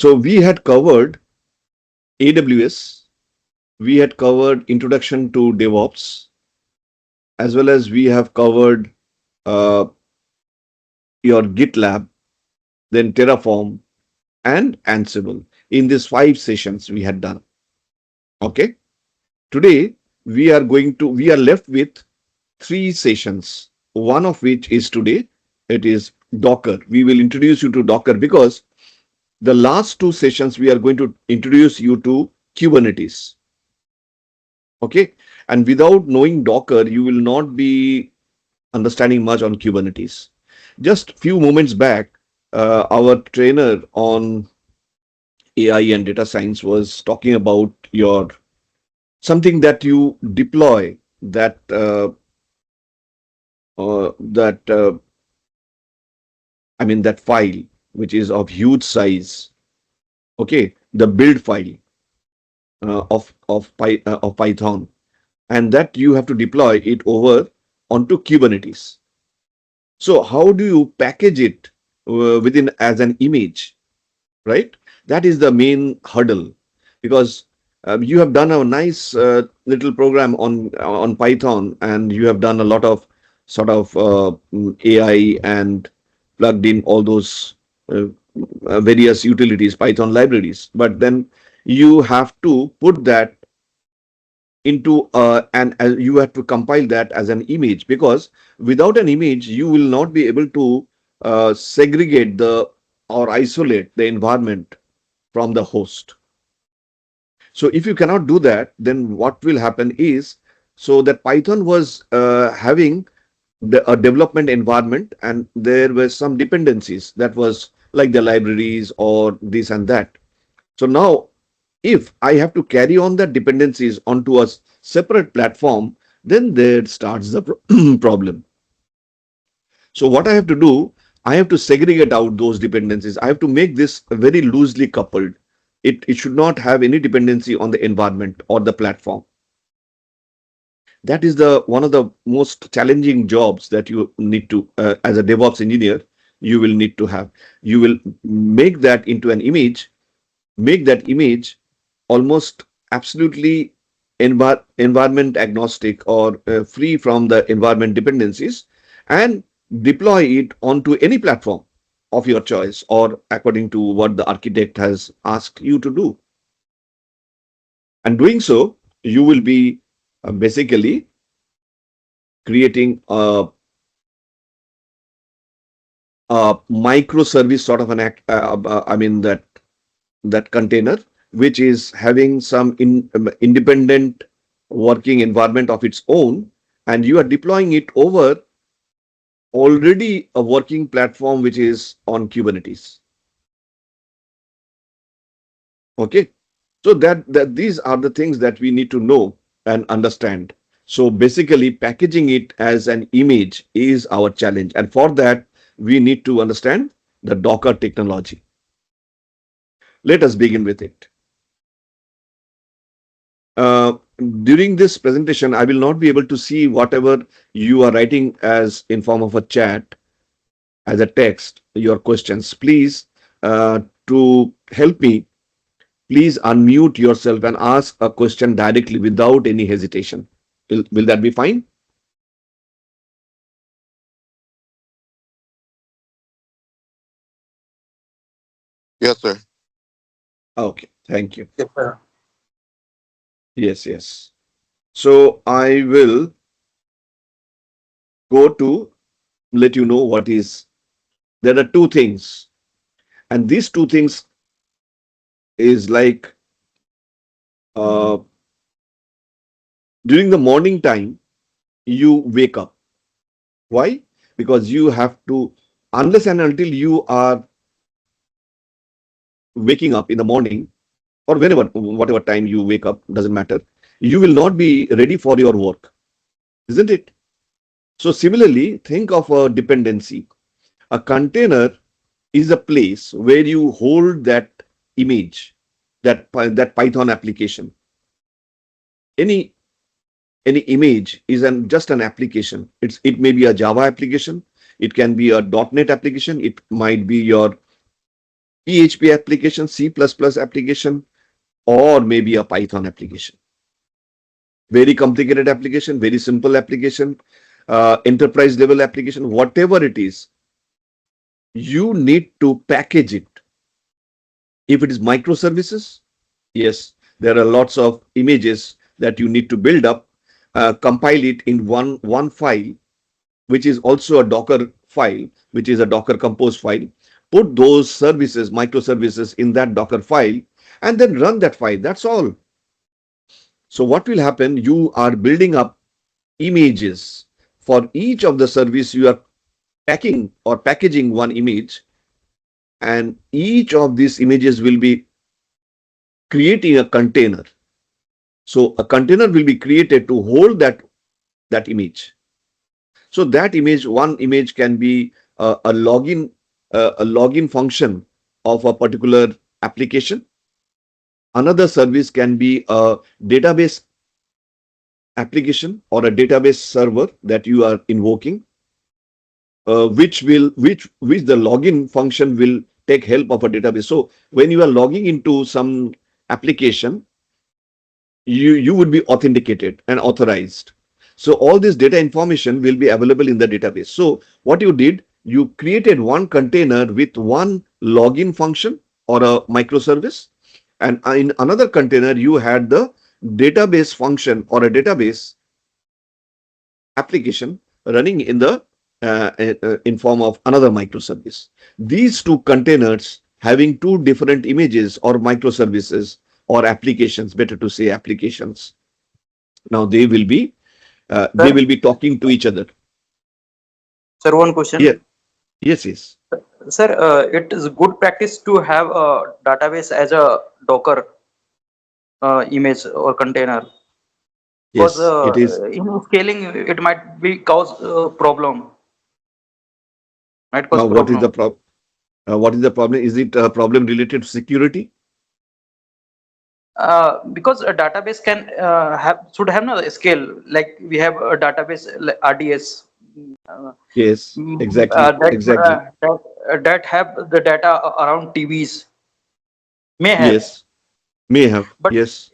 So we had covered AWS, we had covered introduction to DevOps, as well as we have covered uh, your GitLab, then Terraform, and Ansible. In these 5 sessions we had done. Okay. Today we are left with 3 sessions. One of which is today. It is Docker. We will introduce you to Docker because the last 2 sessions we are going to introduce you to Kubernetes. Okay. And without knowing Docker, you will not be understanding much on Kubernetes. Just few moments back, our trainer on AI and data science was talking about your something that you deploy that that file which is of huge size. Okay, the build file of Python, and that you have to deploy it over onto Kubernetes. So how do you package it within as an image, right? That is the main hurdle, because you have done a nice little program on Python, and you have done a lot of sort of AI and plugged in all those various utilities, Python libraries. But then you have to put that into and you have to compile that as an image, because without an image you will not be able to segregate the or isolate the environment from the host. So if you cannot do that, then what will happen is, so that Python was having a development environment, and there were some dependencies that was like the libraries or this and that. So now if I have to carry on the dependencies onto a separate platform, then there starts the problem. So what I have to do, I have to segregate out those dependencies. I have to make this very loosely coupled. It should not have any dependency on the environment or the platform. That is the one of the most challenging jobs that you need to, as a DevOps engineer, you will need to have. You will make that into an image, make that image almost absolutely environment agnostic or free from the environment dependencies, and deploy it onto any platform of your choice or according to what the architect has asked you to do. And doing so, you will be basically creating a microservice sort of an that container, which is having some independent working environment of its own, and you are deploying it over already a working platform which is on Kubernetes. Okay, so that these are the things that we need to know and understand. So basically, packaging it as an image is our challenge, and for that we need to understand the Docker technology. Let us begin with it. Uh, During this presentation, I will not be able to see whatever you are writing as in form of a chat, as a text, your questions. Please, to help me, please unmute yourself and ask a question directly without any hesitation. Will that be fine? Yes, sir. Okay, thank you. Yes, sir. Yes, yes. So I will go to let you know what is. There are 2 things, and these 2 things is like uh, during the morning time, you wake up. Why? Because you have to, unless and until you are waking up in the morning or whenever, whatever time you wake up, doesn't matter, you will not be ready for your work, isn't it? So similarly, think of a dependency. A container is a place where you hold that image, that Python application. Any any image is just an application. It may be a Java application, it can be a .NET application, it might be your PHP application, C++ application, or maybe a Python application. Very complicated application, very simple application, enterprise level application, whatever it is, you need to package it. If it is microservices, yes, there are lots of images that you need to build up, compile it in one file, which is also a Docker file, which is a Docker Compose file. Put those services, microservices in that Docker file, and then run that file. That's all. So what will happen? You are building up images for each of the service. You are packing or packaging one image, and each of these images will be creating a container. So a container will be created to hold that image. So that image, one image can be a login function of a particular application. Another service can be a database application or a database server that you are invoking, which the login function will take help of a database. So when you are logging into some application, you would be authenticated and authorized. So all this data information will be available in the database. So what you did, you created one container with one login function or a microservice, and in another container you had the database function or a database application running in the in form of another microservice. These two containers having two different images or microservices or applications, better to say applications. Now they Sir, will be talking to each other. sir, one Yeah, question. yes, yes, Sir, it is good practice to have a database as a Docker image or container, because yes. It is. in scaling it might be cause problem, might cause Now, what is the problem. problem? What is the problem? Is it a problem related to security? Because a database can have should have no scale, like we have a database like RDS, uh, Yes, exactly, exactly. that have the data around TVs may have, Yes, may have. but Yes,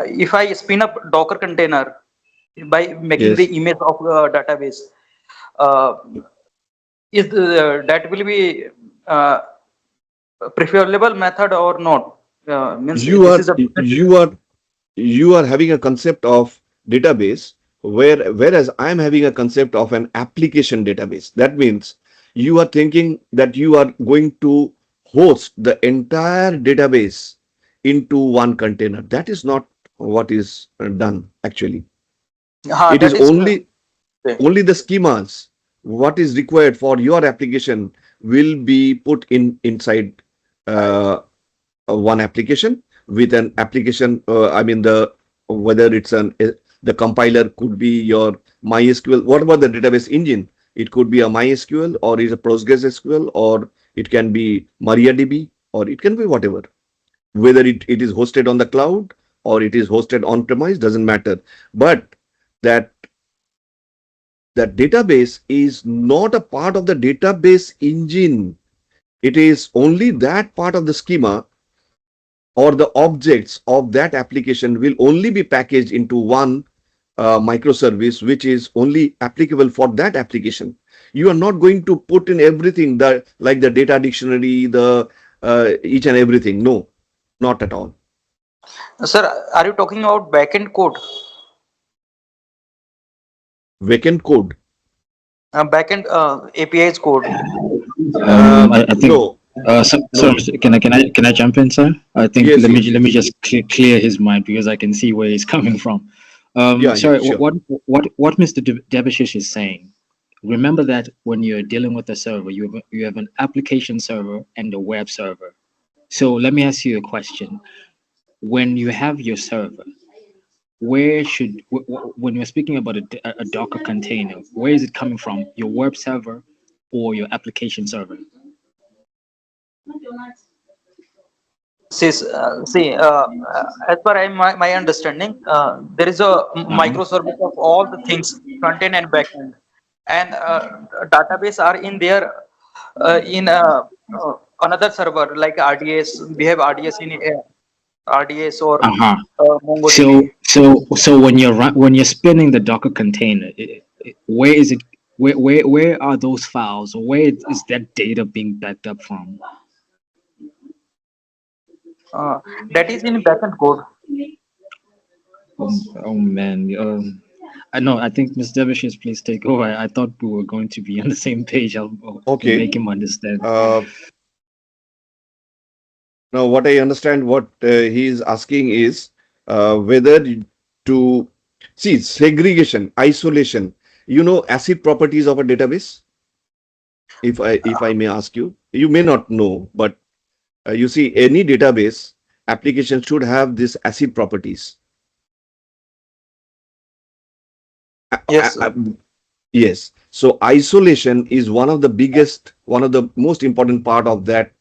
if I spin up Docker container by making the yes. image of database, uh, is that will be uh, preferable method or not? Means You this are is a you are you are having a concept of database whereas I am having a concept of an application database. That means you are thinking that you are going to host the entire database into one container. That is not what is done actually. It is that is only the schemas what is required for your application will be put inside uh, one application with an application. I mean the whether it's the compiler could be your MySQL. What about the database engine? It could be a MySQL or is a PostgreSQL or it can be MariaDB or it can be whatever. Whether it is hosted on the cloud or it is hosted on premise doesn't matter. But that that database is not a part of the database engine. It is only that part of the schema or the objects of that application will only be packaged into one microservice which is only applicable for that application. You are not going to put in everything that like the data dictionary, the each and everything. No, not at all. sir. Are you talking about backend code? Vacant code. Backend APIs code. I think. No, So, no. can I jump in, sir? I think Yes, yes, let me yes. just clear his mind because I can see where he's coming from. Yeah, yeah, Sorry, sure. what Mr. Debashish is saying. Remember that when you're dealing with a server, you have an application server and a web server. So let me ask you a question. When you have your server, where should when you're speaking about a Docker container, where is it coming from? Your web server or your application server? As per my understanding, there is a Uh-huh. microservice of all the things, front end and back end, and database are in there in another server like RDS. We have RDS in RDS or Uh-huh. MongoDB. So when you're spinning the Docker container, where is it? Where are those files? Where is that data being backed up from? That is in backend code. Oh man. I know. I think Ms. Devashish, please take over. I thought we were going to be on the same page. I'll Okay. make him understand. Now, what I understand, what he is asking is whether to see segregation, isolation. You know, ACID properties of a database. If I may ask you, you may not know, but you see, any database application should have this ACID properties. Yes. Yes. So isolation is one of the most important part of that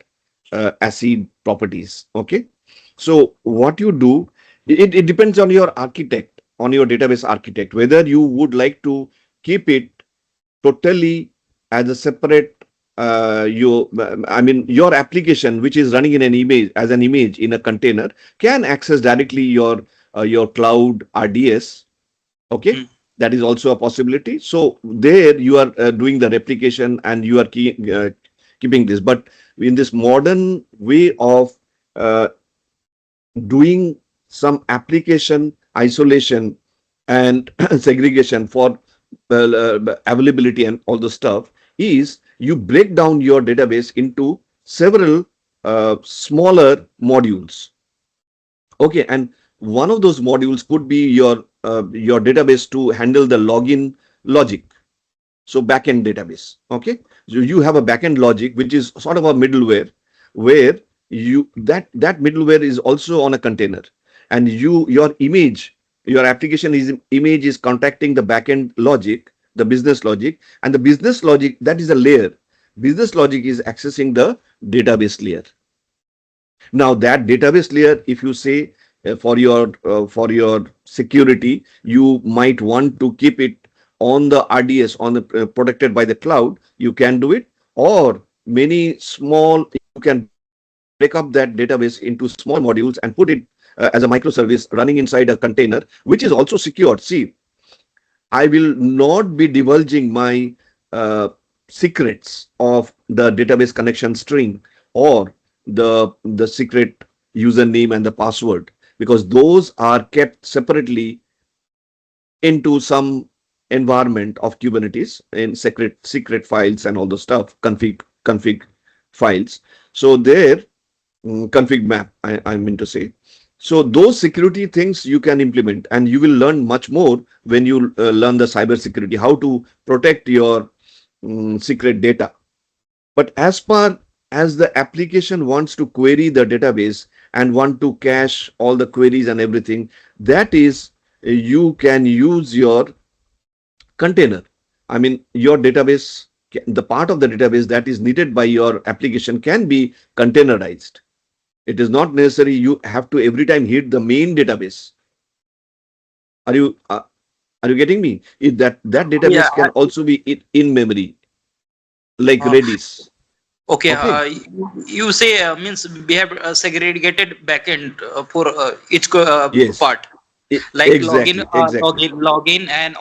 ACID properties. Okay. So what you do, it depends on your architect, on your database architect, whether you would like to keep it totally as a separate your application which is running in an image as an image in a container can access directly your cloud RDS. Okay. Mm. That is also a possibility. So there you are doing the replication and you are keeping this. But in this modern way of uh, doing some application isolation and segregation for availability and all the stuff is you break down your database into several smaller modules. Okay, and one of those modules could be your database to handle the login logic. So backend database. Okay, so you have a backend logic which is sort of a middleware where that middleware is also on a container, and your application image is contacting the backend logic, the business logic, and the business logic, that is a layer. Business logic is accessing the database layer. Now that database layer, if you say for your security, you might want to keep it on the RDS, on the protected by the cloud, you can do it. Or many small, you can break up that database into small modules and put it as a microservice running inside a container, which is also secured. See, I will not be divulging my uh, secrets of the database connection string or the secret username and the password, because those are kept separately into some environment of Kubernetes in secret files and all the stuff, config files. So there, config map, I mean to say. So those security things you can implement, and you will learn much more when you learn the cyber security, how to protect your secret data. But as far as the application wants to query the database and want to cache all the queries and everything, that is, you can use your container. I mean, your database, the part of the database that is needed by your application can be containerized. It is not necessary you have to every time hit the main database. Are you getting me? That Yeah. database can also be in memory, like Uh, Redis. okay. Okay. You say means we have segregated backend for each Yes. part, like Exactly. Exactly. login and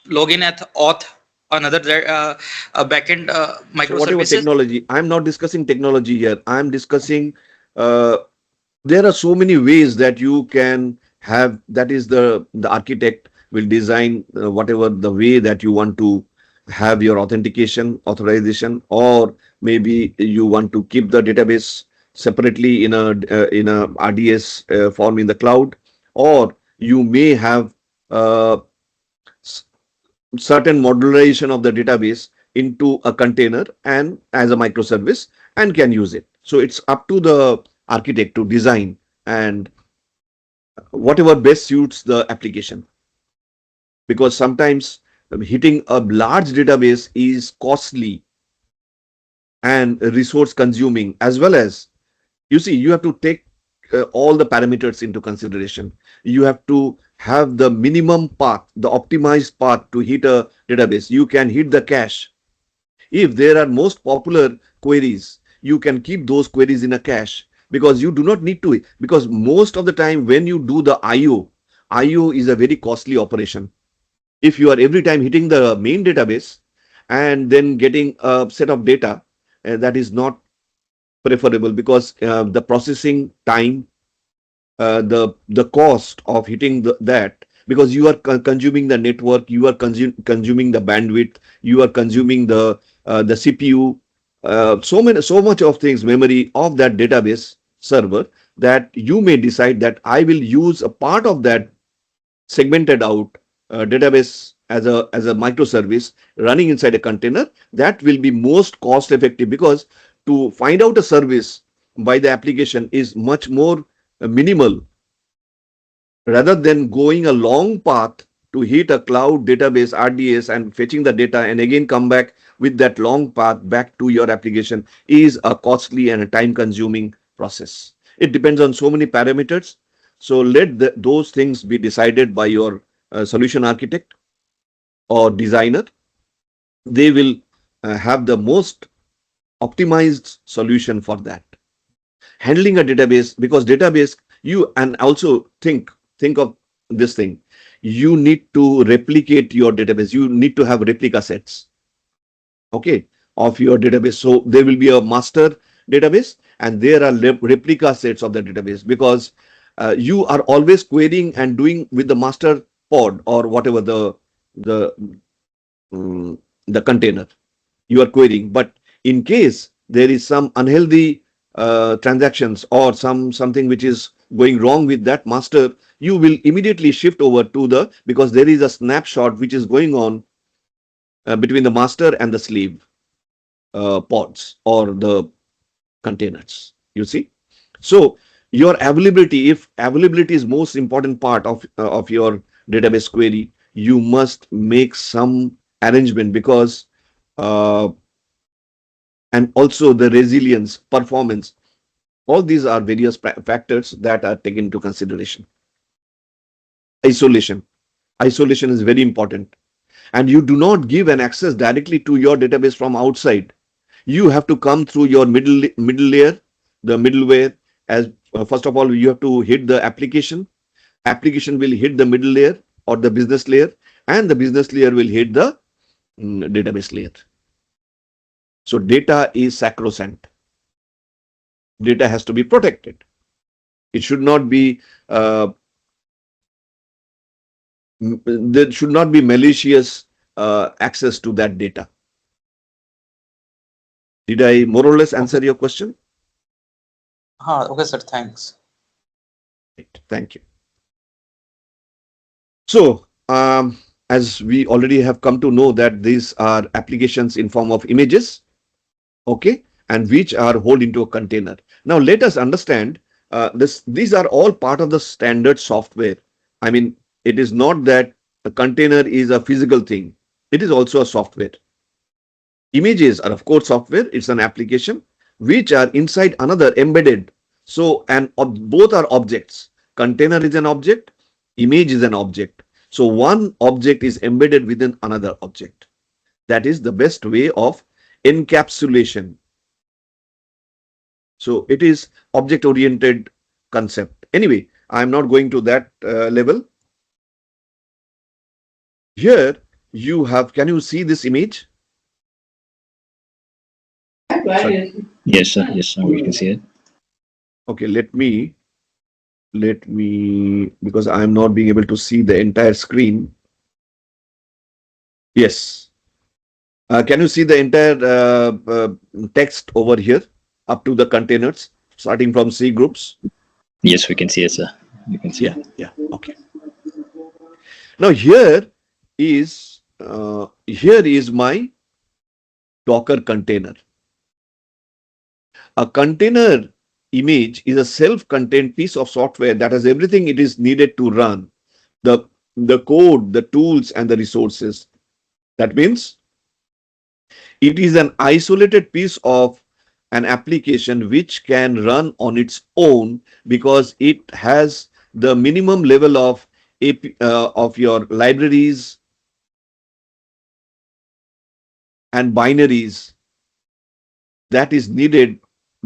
login at auth, another backend So whatever microservices. technology, I'm not discussing technology here. I'm discussing uh, there are so many ways that you can have. That is the architect will design whatever the way that you want to have your authentication, authorization, or maybe you want to keep the database separately in a RDS form in the cloud, or you may have uh, certain modularization of the database into a container and as a microservice and can use it. So it's up to the architect to design and whatever best suits the application, because sometimes hitting a large database is costly and resource consuming, as well as, you see, you have to take all the parameters into consideration. You have to have the minimum path, the optimized path to hit a database. You can hit the cache. If there are most popular queries, you can keep those queries in a cache, because you do not need to, because most of the time when you do the IO is a very costly operation. If you are every time hitting the main database and then getting a set of data, that is not preferable, because the processing time, the cost of hitting that, because you are consuming the network, you are consuming the bandwidth, you are consuming the CPU, so much of things, memory of that database server, that you may decide that I will use a part of that segmented out database as a microservice running inside a container. That will be most cost effective, because to find out a service by the application is much more minimal, rather than going a long path to hit a cloud database RDS and fetching the data and again come back with that long path back to your application is a costly and a time consuming process. It depends on so many parameters. So let those things be decided by your solution architect or designer. They will have the most optimized solution for that. Handling a database, because database, you, and also think of this thing, you need to replicate your database, you need to have replica sets, okay, of your database. So there will be a master database and there are replica sets of the database, because you are always querying and doing with the master pod or whatever the the container you are querying. But in case there is some unhealthy transactions or something which is going wrong with that master, you will immediately shift over to the, because there is a snapshot which is going on between the master and the slave pods or the containers, you see. So your availability, if availability is most important part of your database query, you must make some arrangement, because and also the resilience, performance, all these are various factors that are taken into consideration. Isolation is very important, and you do not give an access directly to your database from outside. You have to come through your middle layer, the middleware. As first of all, you have to hit the application will hit the middle layer or the business layer, and the business layer will hit the database layer. So data is sacrosanct. Data has to be protected. It should not be there should not be malicious access to that data. Did I more or less answer your question? Okay, sir. Thanks. Right. Thank you. So, as we already have come to know that these are applications in form of images, okay, and which are held into a container. Now, let us understand these are all part of the standard software. I mean, it is not that a container is a physical thing. It is also a software. Images are, of course, software. It's an application which are inside another embedded. So, and both are objects. Container is an object. Image is an object. So one object is embedded within another object. That is the best way of encapsulation. So it is object-oriented concept. Anyway, I'm not going to that level. Here you have, can you see this image? Sorry. Yes, sir. Yes, sir. We can see it. Okay, let me, because I'm not being able to see the entire screen. Yes. Can you see the entire text over here up to the containers, starting from C groups? Yes, we can see it, sir. You can see it. Yeah. Okay. Now here is my Docker container. A container image is a self-contained piece of software that has everything it is needed to run, the code, the tools, and the resources. That means it is an isolated piece of an application which can run on its own, because it has the minimum level of your libraries and binaries that is needed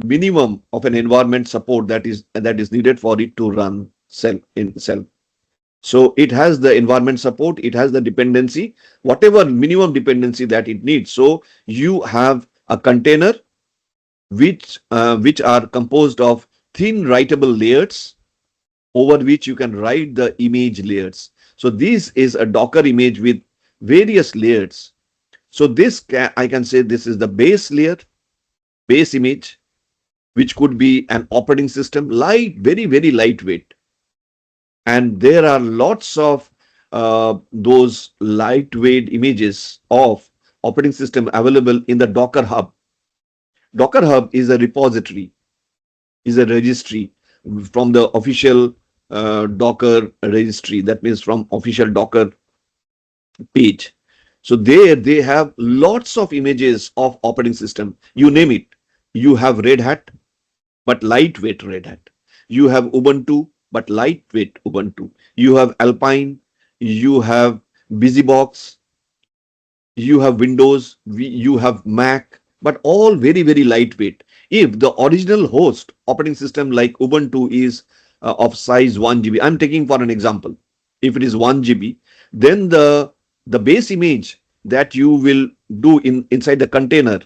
minimum of an environment support that is needed for it to run self. So it has the environment support, it has the dependency, whatever minimum dependency that it needs. So you have a container which are composed of thin writable layers over which you can write the image layers. So this is a Docker image with various layers. So I can say this is the base layer, base image, which could be an operating system, very, very lightweight. And there are lots of those lightweight images of operating system available in the Docker Hub. Docker Hub is a repository, is a registry from the official Docker registry. That means from official Docker page. So there they have lots of images of operating system. You name it. You have Red Hat, but lightweight Red Hat. You have Ubuntu, but lightweight Ubuntu. You have Alpine, you have BusyBox, you have Windows, you have Mac, but all very, very lightweight. If the original host operating system like Ubuntu is of size 1 GB, I'm taking for an example. If it is 1 GB, then the base image that you will do inside the container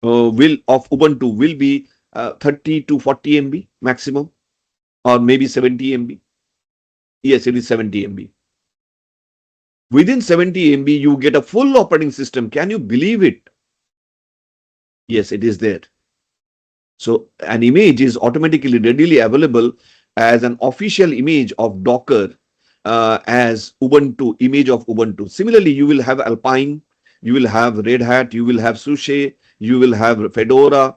will of Ubuntu will be 30 to 40 MB maximum, or maybe 70 MB. Yes, it is 70 MB. Within 70 MB, you get a full operating system. Can you believe it? Yes, it is there. So an image is automatically readily available as an official image of Docker as Ubuntu, image of Ubuntu. Similarly, you will have Alpine, you will have Red Hat, you will have SUSE, you will have Fedora,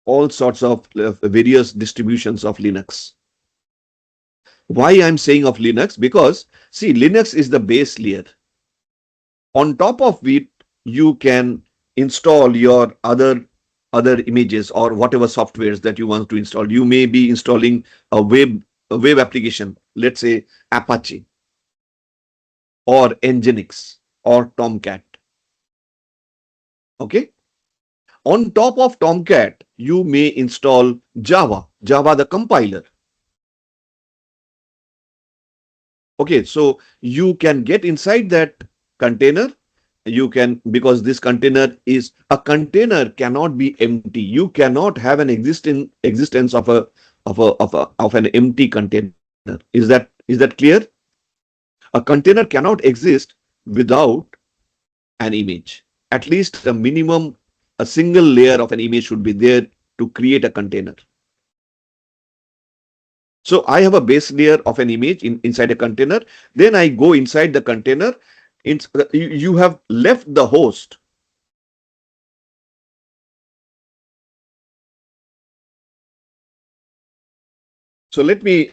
all sorts of various distributions of Linux. Why I'm saying of Linux? Because see, Linux is the base layer. On top of it, you can install your other images or whatever softwares that you want to install. You may be installing a web application, let's say Apache or Nginx or Tomcat. Okay. On top of Tomcat, you may install Java the compiler. Okay, so you can get inside that container. You can, because this container is a container cannot be empty. You cannot have an existence of an empty container. Is that clear? A container cannot exist without an image. At least a minimum, a single layer of an image should be there to create a container. So I have a base layer of an image inside a container. Then I go inside the container. You have left the host. So let me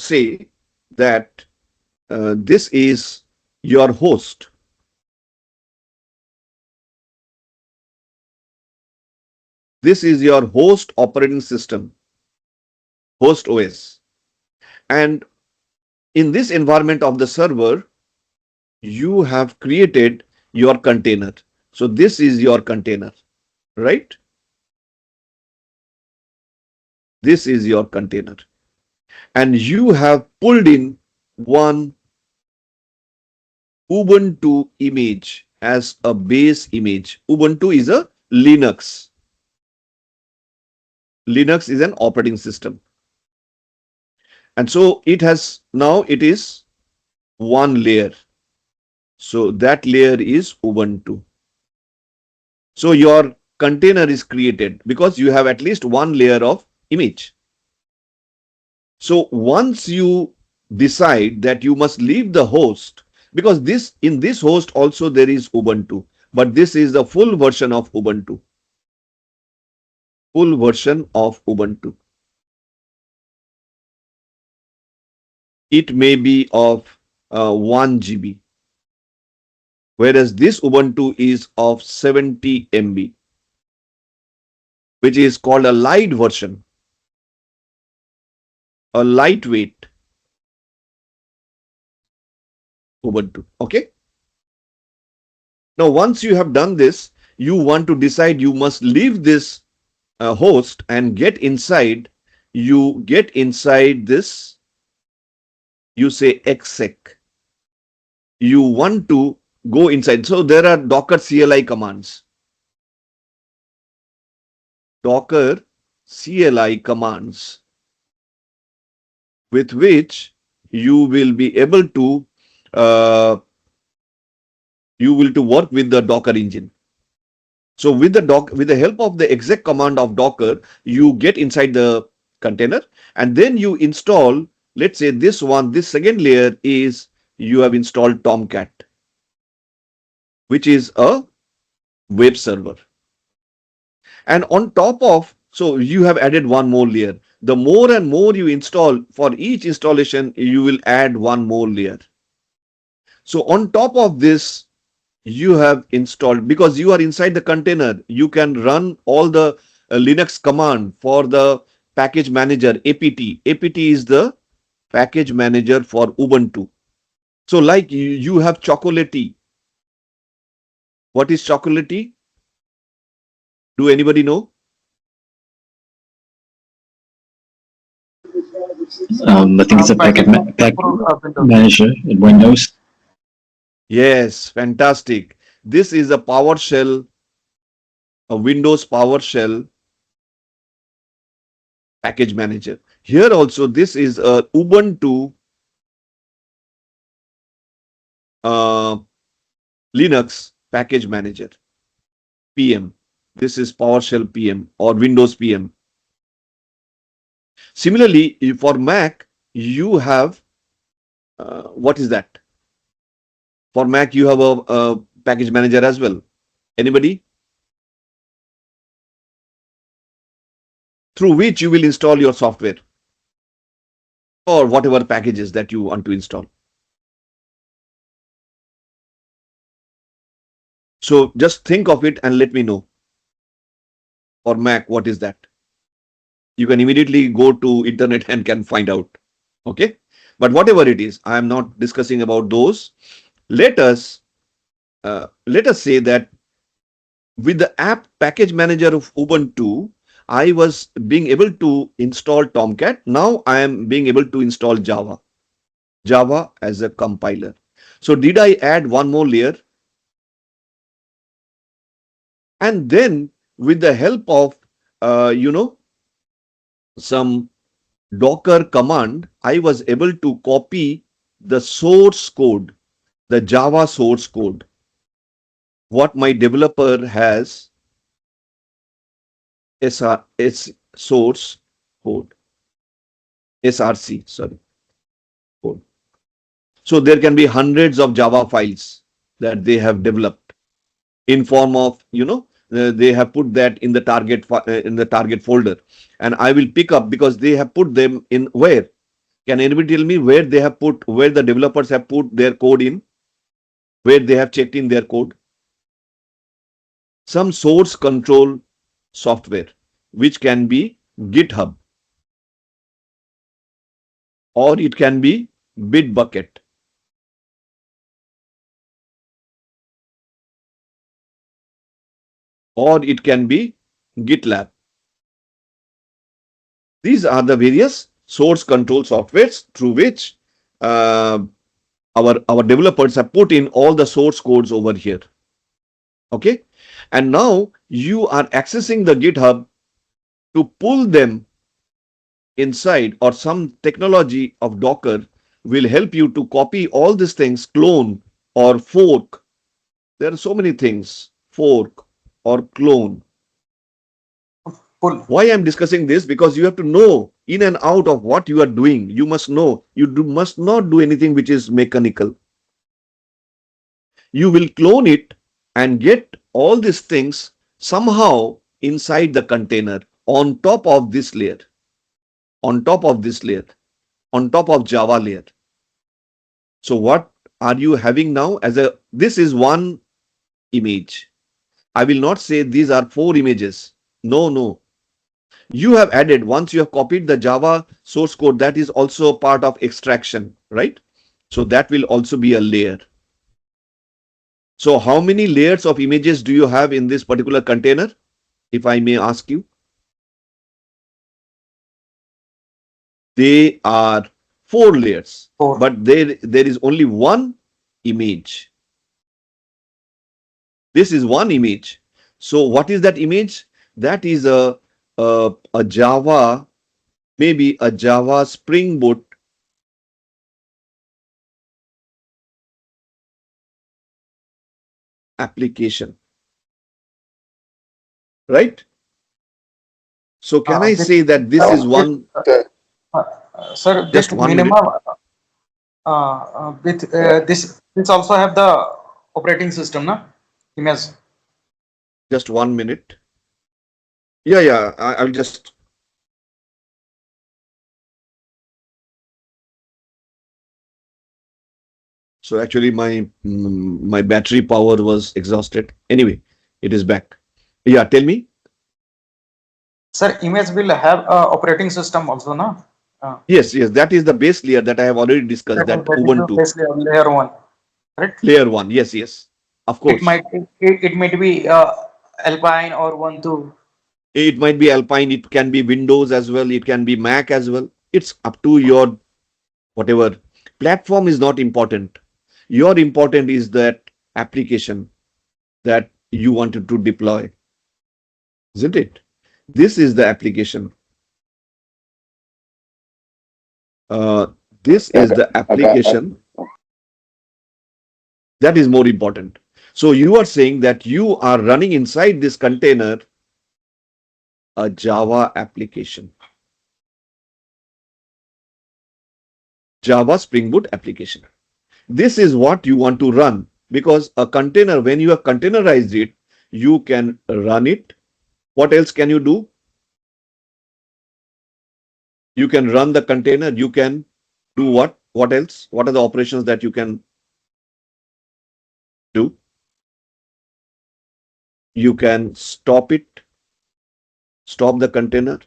say that this is your host. This is your host operating system, host OS. And in this environment of the server, you have created your container. So this is your container, right? This is your container. And you have pulled in one Ubuntu image as a base image. Ubuntu is a Linux. Linux is an operating system. And so it is one layer. So that layer is Ubuntu. So your container is created because you have at least one layer of image. So once you decide that you must leave the host, because in this host also there is Ubuntu, but this is the full version of Ubuntu. Full version of Ubuntu. It may be of 1 GB, whereas this Ubuntu is of 70 MB, which is called a light version, a lightweight Ubuntu. Okay. Now, once you have done this, you want to decide you must leave this host and get inside, you get inside this, you say exec. You want to go inside. So there are Docker CLI commands. Docker CLI commands with which you will be able to work with the Docker engine. So with the help of the exec command of Docker, you get inside the container and then you install, let's say this second layer is you have installed Tomcat, which is a web server. And on top of, so you have added one more layer. The more and more you install, for each installation, you will add one more layer. So on top of this, you have installed, because you are inside the container, you can run all the Linux command for the package manager, APT. APT is the package manager for Ubuntu. So like you have Chocolatey. What is Chocolatey? Do anybody know? I think it's a package manager in Windows. Yes, fantastic. This is a PowerShell, a Windows PowerShell package manager. Here also, this is a Ubuntu Linux package manager, PM. This is PowerShell PM or Windows PM. Similarly, for Mac, you have, what is that? For Mac, you have a package manager as well. Anybody? Through which you will install your software or whatever packages that you want to install. So just think of it and let me know. For Mac, what is that? You can immediately go to internet and can find out. Okay. But whatever it is, I am not discussing about those. Let us say that with the app package manager of Ubuntu, I was being able to install Tomcat. Now I am being able to install Java as a compiler. So did I add one more layer? And then with the help of, some Docker command, I was able to copy the source code, the Java source code, what my developer has source code, SRC, code. So there can be hundreds of Java files that they have developed in form of, they have put that in the target folder, and I will pick up because they have put them in where? Can anybody tell me where they have put, where the developers have put their code in, where they have checked in their code? Some source control software, which can be GitHub, or it can be Bitbucket, or it can be GitLab. These are the various source control softwares through which our developers have put in all the source codes over here. Okay. And now you are accessing the GitHub to pull them inside, or some technology of Docker will help you to copy all these things, clone or fork. There are so many things, fork or clone. Pull. Why I'm discussing this? Because you have to know in and out of what you are doing. You must know. You must not do anything which is mechanical. You will clone it and get all these things somehow inside the container on top of this layer, on top of this layer, on top of Java layer. So what are you having now this is one image. I will not say these are 4 images. No. You have added, once you have copied the Java source code, that is also part of extraction, right? So that will also be a layer. So how many layers of images do you have in this particular container, if I may ask you? They are 4 layers, 4. but there is only one image. This is one image. So what is that image? That is a Java, maybe a Java Spring Boot application, right? So can I With, say that this is with one, sir, just with 1 minute, minimum with this also have the operating system, na image. just 1 minute. Yeah, I'll just, so actually my battery power was exhausted. Anyway, it is back. Yeah, tell me. Sir, image will have operating system also, na? Yes, that is the base layer that I have already discussed, that That is the Ubuntu base layer one, correct? layer 1. Yes, of It course. might it might be Alpine or Ubuntu. It might be Alpine, it can be Windows as well, it can be Mac as well. It's up to your whatever. Platform is not important. Your important is that application that you wanted to deploy, isn't it? This is the application. Uh, this is the application that is more important. So you are saying that you are running inside this container a Java application, Java Spring Boot application. This is what you want to run, because a container, when you have containerized it, you can run it. What else can you do? You can run the container. You can do what? What else? What are the operations that you can do? You can stop it, stop the container.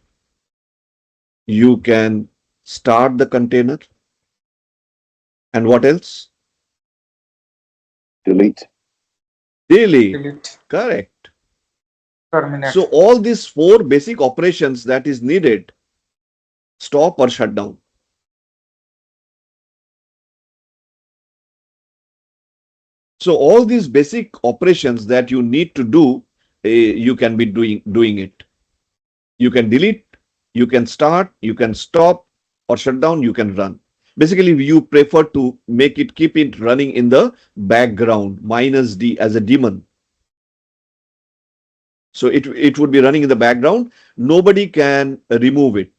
You can start the container. And what else? delete. Delete. Delete, Correct. terminate. So all these 4 basic operations that is needed, stop or shut down. So all these basic operations that you need to do, you can be doing it. You can delete, you can start, you can stop or shut down, you can run. Basically, you prefer to keep it running in the background, -D as a daemon. So it would be running in the background. Nobody can remove it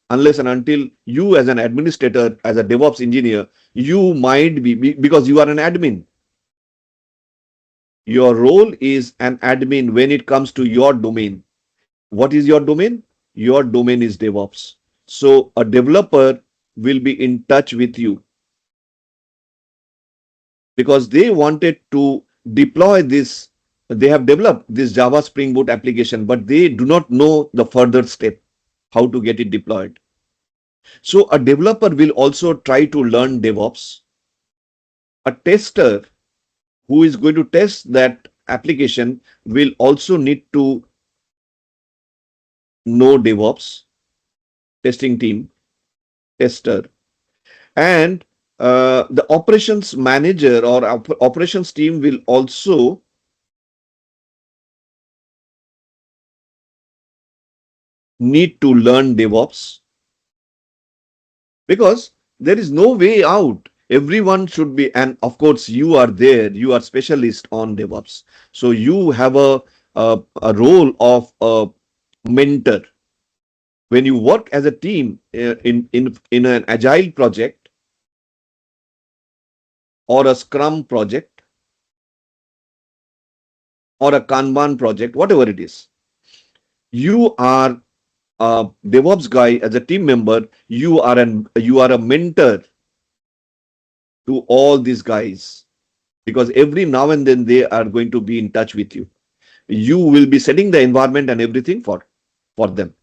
unless and until you, as an administrator, as a DevOps engineer, you might be, because you are an admin. Your role is an admin when it comes to your domain. What is your domain? Your domain is DevOps. So a developer will be in touch with you because they wanted to deploy this. They have developed this Java Spring Boot application, but they do not know the further step, how to get it deployed. So a developer will also try to learn DevOps. A tester who is going to test that application will also need to know DevOps, testing team, tester, and the operations manager or operations team will also need to learn DevOps, because there is no way out. Everyone should be, and of course you are there, you are specialist on DevOps. So you have a role of a mentor. When you work as a team in an agile project or a Scrum project or a Kanban project, whatever it is, you are a DevOps guy as a team member. You are a mentor to all these guys, because every now and then they are going to be in touch with you. You will be setting the environment and everything for them.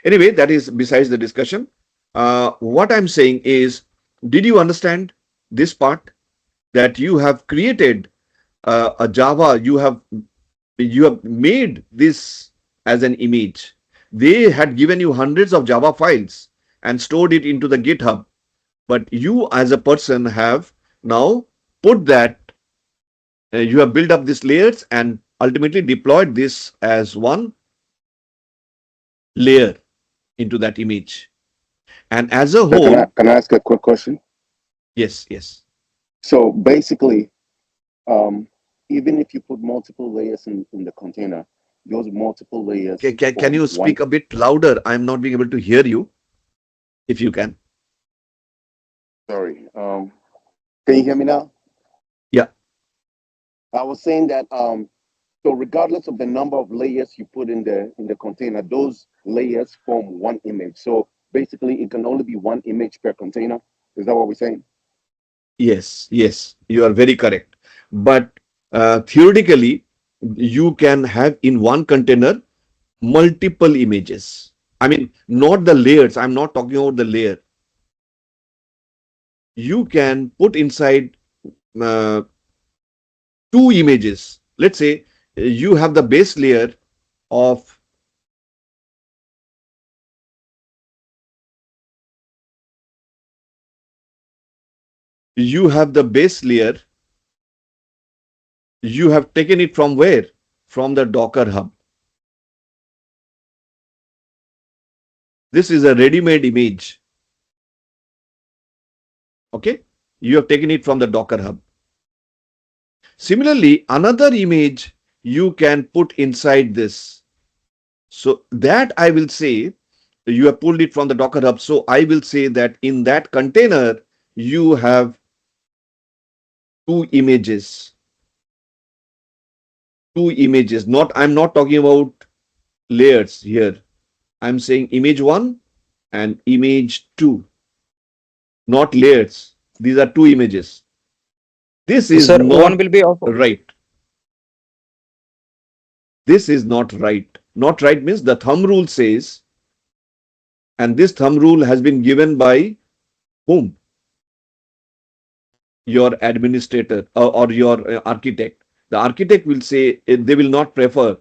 Anyway, that is besides the discussion. What I'm saying is, did you understand this part, that you have created a Java, you have made this as an image. They had given you hundreds of Java files and stored it into the GitHub, but you as a person have now put that, you have built up these layers and ultimately deployed this as one layer into that image. And as a So whole, can I ask a quick question? yes, yes. So basically, even if you put multiple layers in the container, those multiple layers Can form you one. speak a bit louder? I'm not being able to hear you. If you can. Sorry. Can you hear me now? Yeah. I was saying that so regardless of the number of layers you put in the container, those layers form one image. So basically, it can only be one image per container. Is that what we're saying? Yes, yes, you are very correct. But theoretically, you can have in one container multiple images. I mean, not the layers. I'm not talking about the layer. You can put inside uh, two images. Let's say you have the base layer of you have the base layer. You have taken it from where? From the Docker Hub. This is a ready-made image. Okay, you have taken it from the Docker Hub. Similarly, another image you can put inside this. So that I will say you have pulled it from the Docker Hub. So I will say that in that container, you have two images. Two images. I'm not talking about layers here. I'm saying image 1 and image 2, not layers. These are two images. This is Sir, one not will be of right. This is not right. Not right means the thumb rule says, and this thumb rule has been given by whom? Your administrator or your architect. The architect will say they will not prefer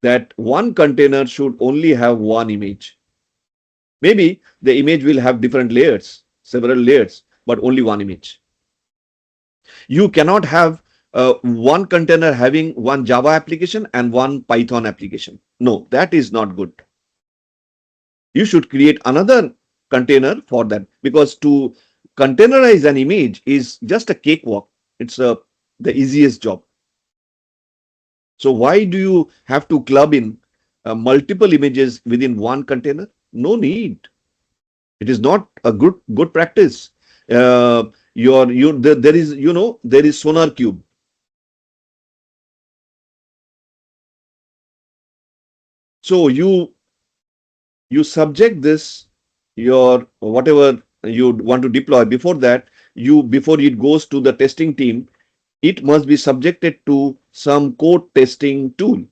that one container should only have one image. Maybe the image will have different layers, several layers, but only one image. You cannot have one container having one Java application and one Python application. No, that is not good. You should create another container for that, because to containerize an image is just a cakewalk. It's the easiest job. So why do you have to club in multiple images within one container? No need. It is not a good practice. There is, there is Sonar Cube. So you subject this, your whatever you want to deploy. Before that, before it goes to the testing team, it must be subjected to some code testing tool,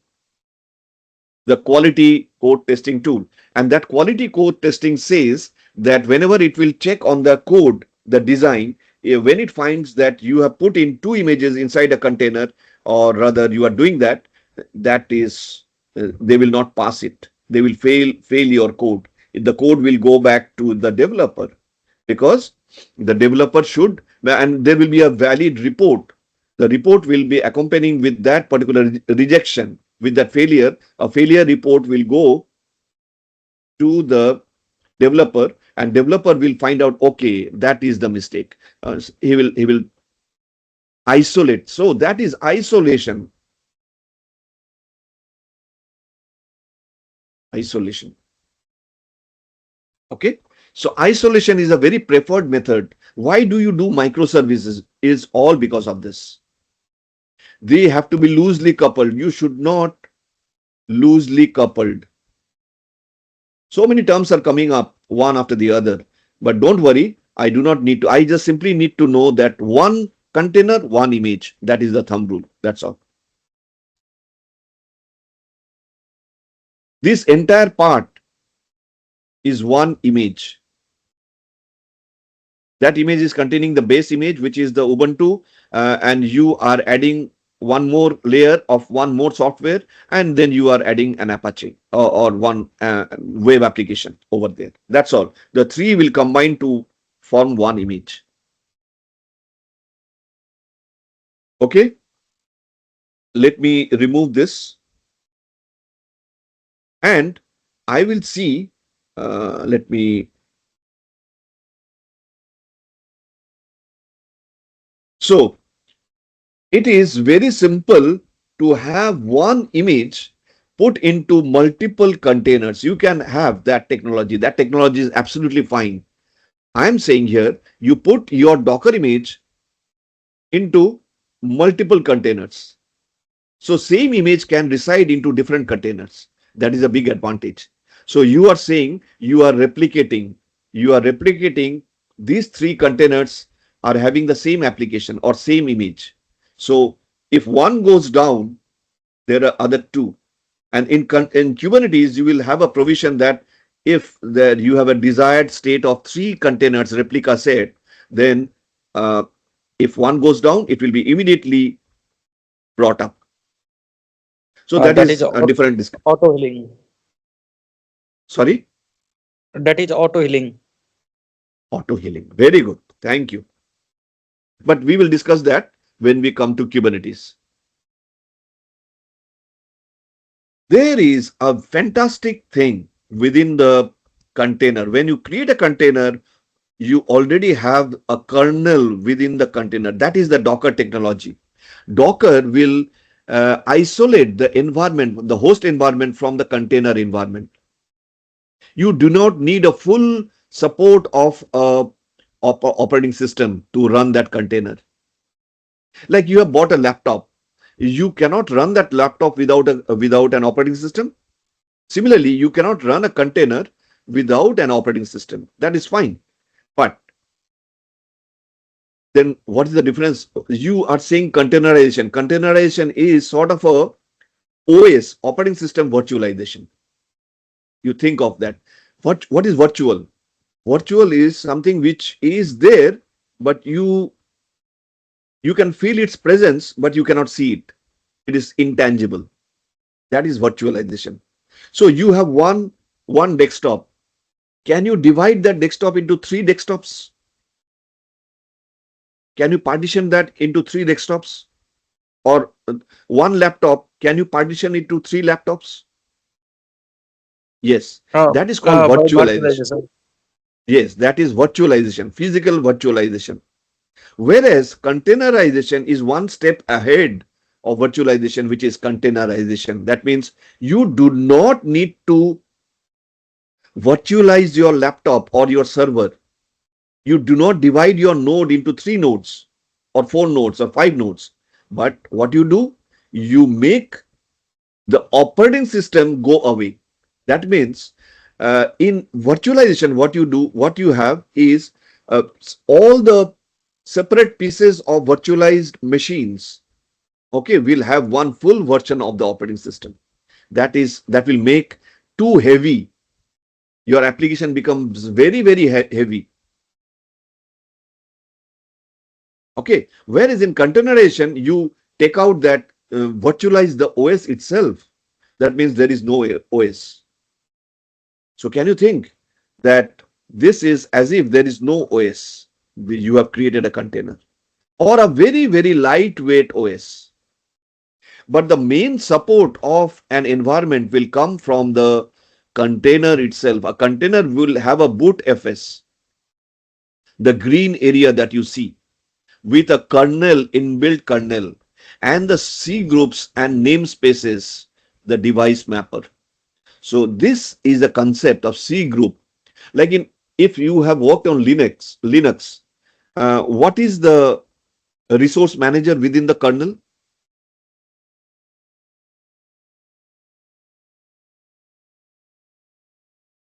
the quality code testing tool. And that quality code testing says that whenever it will check on the code, the design, when it finds that you have put in two images inside a container, or rather you are doing that, that is, they will not pass it. They will fail your code. The code will go back to the developer, because the developer should, and there will be a valid report. The report will be accompanying with that particular rejection. With that failure, a failure report will go to the developer, and developer will find out, okay, that is the mistake. He will isolate. So that is isolation. Isolation. Okay. So isolation is a very preferred method. Why do you do microservices? Is all because of this. They have to be loosely coupled. You should not loosely coupled. So many terms are coming up one after the other. But don't worry, I do not need to. I just simply need to know that one container, one image. That is the thumb rule. That's all. This entire part is one image. That image is containing the base image, which is the Ubuntu, and you are adding one more layer of one more software, and then you are adding an Apache or one web application over there. That's all. The three will combine to form one image. Okay, let me remove this, and I will see. Let me. So it is very simple to have one image put into multiple containers. You can have that technology. That technology is absolutely fine. I'm saying here, you put your Docker image into multiple containers. So same image can reside into different containers. That is a big advantage. So you are saying you are replicating these three containers are having the same application or same image. So if one goes down, there are other two. And in Kubernetes, you will have a provision that if you have a desired state of three containers replica set, then if one goes down, it will be immediately brought up. So that That is is a different discussion. auto healing. Sorry? That is auto healing. Auto healing. Very good. Thank you. But we will discuss that when we come to Kubernetes. There is a fantastic thing within the container. When you create a container, you already have a kernel within the container. That is the Docker technology. Docker will isolate the environment, the host environment from the container environment. You do not need a full support of a operating system to run that container. Like you have bought a laptop, you cannot run that laptop without an operating system. Similarly, you cannot run a container without an operating system. That is fine. But then what is the difference? You are saying containerization. Containerization is sort of a OS, operating system virtualization. You think of that. What is virtual? Virtual is something which is there, but you can feel its presence, but you cannot see it. It is intangible. That is virtualization. So you have one desktop. Can you divide that desktop into three desktops? Can you partition that into three desktops? Or one laptop, can you partition it to three laptops? Yes, that is called By virtualization. virtualization. Yes, that is virtualization, physical virtualization. Whereas containerization is one step ahead of virtualization, which is containerization. That means you do not need to virtualize your laptop or your server. You do not divide your node into 3 nodes or 4 nodes or 5 nodes. But what you do, you make the operating system go away. That means in virtualization, what you have is all the separate pieces of virtualized machines, okay, will have one full version of the operating system. That will make too heavy. Your application becomes very, very heavy. Okay, whereas in containerization, you take out that virtualize the OS itself. That means there is no OS. So can you think that this is as if there is no OS? You have created a container or a very, very lightweight OS. But the main support of an environment will come from the container itself. A container will have a boot FS, the green area that you see, with a kernel, inbuilt kernel, and the C groups and namespaces, the device mapper. So this is a concept of C group. Like if you have worked on Linux, what is the resource manager within the kernel?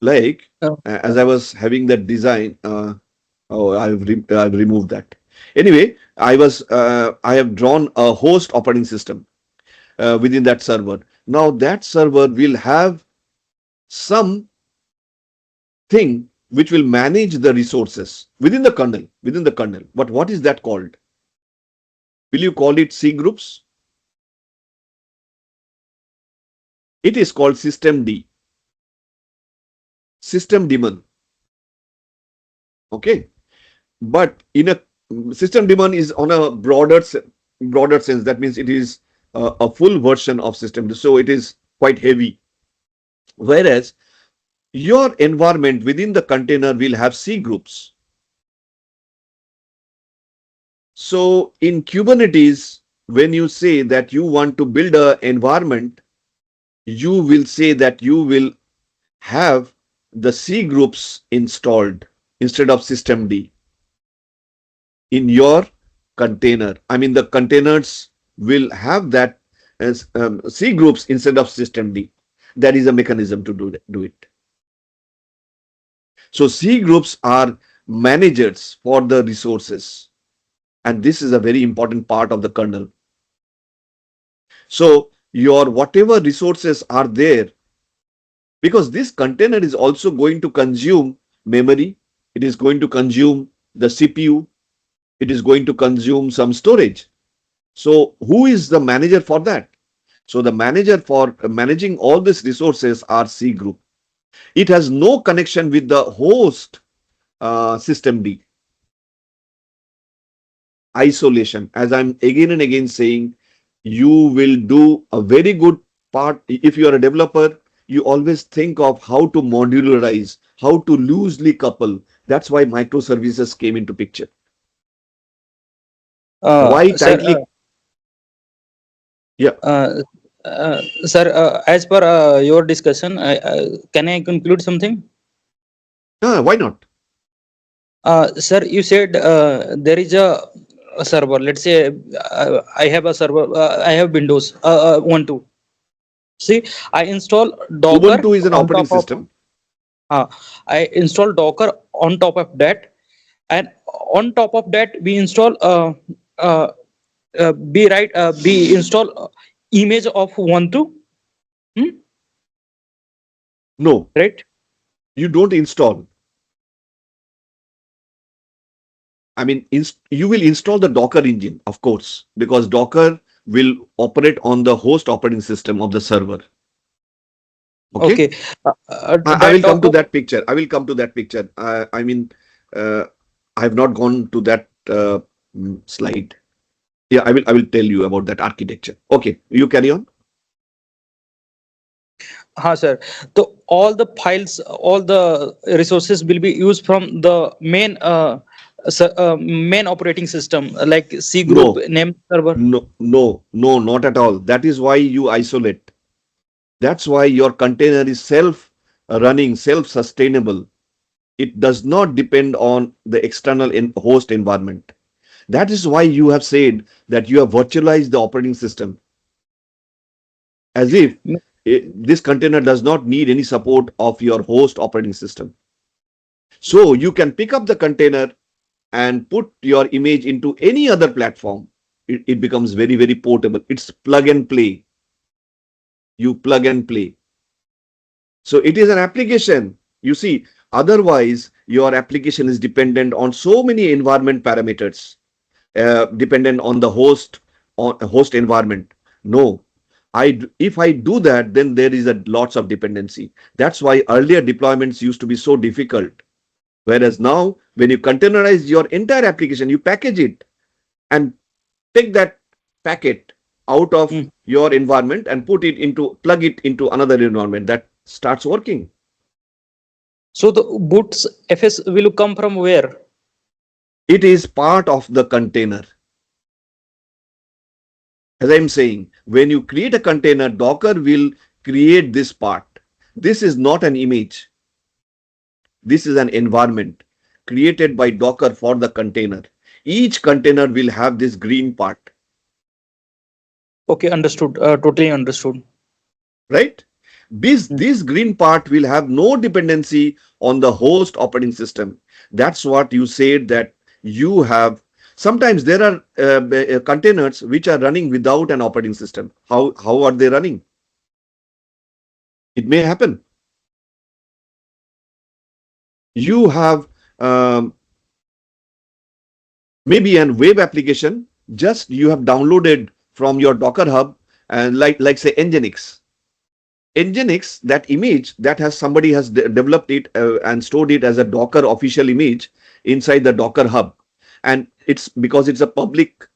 Like as I was having that design, I've removed that. Anyway, I have drawn a host operating system within that server. Now that server will have some thing which will manage the resources within the kernel. But what is that called? Will you call it C groups? It is called systemd. System daemon. Okay. But in a system daemon is on a broader sense. That means it is a full version of system. So it is quite heavy. Whereas your environment within the container will have C groups. So in Kubernetes, when you say that you want to build an environment, you will say that you will have the C groups installed instead of systemd in your container. I mean, the containers will have that as C groups instead of systemd. That is a mechanism to do it. So C groups are managers for the resources. And this is a very important part of the kernel. So your whatever resources are there, because this container is also going to consume memory, it is going to consume the CPU, it is going to consume some storage. So who is the manager for that? So the manager for managing all these resources are C group. It has no connection with the host systemd. Isolation, as I'm again and again saying, you will do a very good part. If you are a developer, you always think of how to modularize, how to loosely couple. That's why microservices came into picture. Why Sir, tightly? Yeah. sir, as per your discussion, can I conclude something? Why not? Sir, you said there is a server. Let's say I have a server. I have Windows 1.2. See, I install Docker Ubuntu is an on operating top of. system. I install Docker on top of that, and on top of that we install uh, we install image of 1.2. No, Right? you don't install. I mean, you will install the Docker engine, of course, because Docker will operate on the host operating system of the server. Okay. Okay. I That will come to Docker. that picture. I will come to that picture. I mean, I have not gone to that slide. Yeah, I will tell you about that architecture. Okay, you carry on. Sir. So all the files, all the resources will be used from the main operating system, like C group No, name server. no, not at all. That is why you isolate. That's why your container is self-running, self-sustainable. It does not depend on the external host environment. That is why you have said that you have virtualized the operating system, as if this container does not need any support of your host operating system. So you can pick up the container and put your image into any other platform. It becomes very, very portable. It's plug and play. You plug and play. So it is an application. You see, otherwise your application is dependent on so many environment parameters, dependent on the host environment. No, if I do that, then there is a lots of dependency. That's why earlier deployments used to be so difficult. Whereas now, when you containerize your entire application, you package it and take that packet out of your environment and plug it into another environment that starts working. So the boots FS will come from where? It is part of the container. As I'm saying, when you create a container, Docker will create this part. This is not an image. This is an environment created by Docker for the container. Each container will have this green part. Okay, understood. Totally understood. Right? This green part will have no dependency on the host operating system. That's what you said, that you have. Sometimes there are containers which are running without an operating system. How are they running? It may happen. You have maybe an web application, just you have downloaded from your Docker hub, and like say Nginx. Nginx, that image that has somebody has developed it and stored it as a Docker official image inside the Docker hub, and it's because it's a public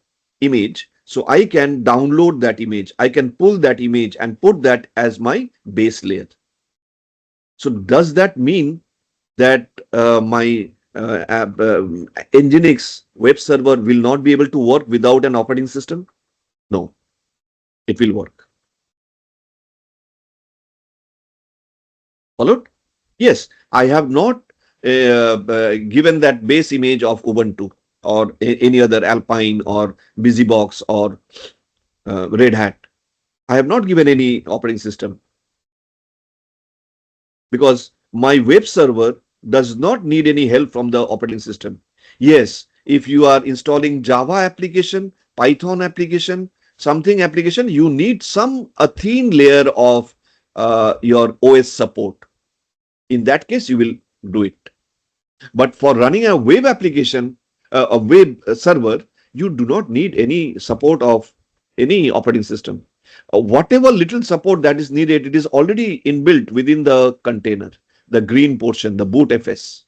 image, so I can download that image, I can pull that image and put that as my base layer. So does that mean that my Nginx web server will not be able to work without an operating system? No, it will work. Followed? Yes, I have not given that base image of Ubuntu or any other Alpine or BusyBox or Red Hat. I have not given any operating system because my web server does not need any help from the operating system. Yes, if you are installing Java application, Python application, something application, you need a thin layer of your OS support. In that case, you will do it. But for running a web application, a web server, you do not need any support of any operating system. Whatever little support that is needed, it is already inbuilt within the container, the green portion, the bootfs,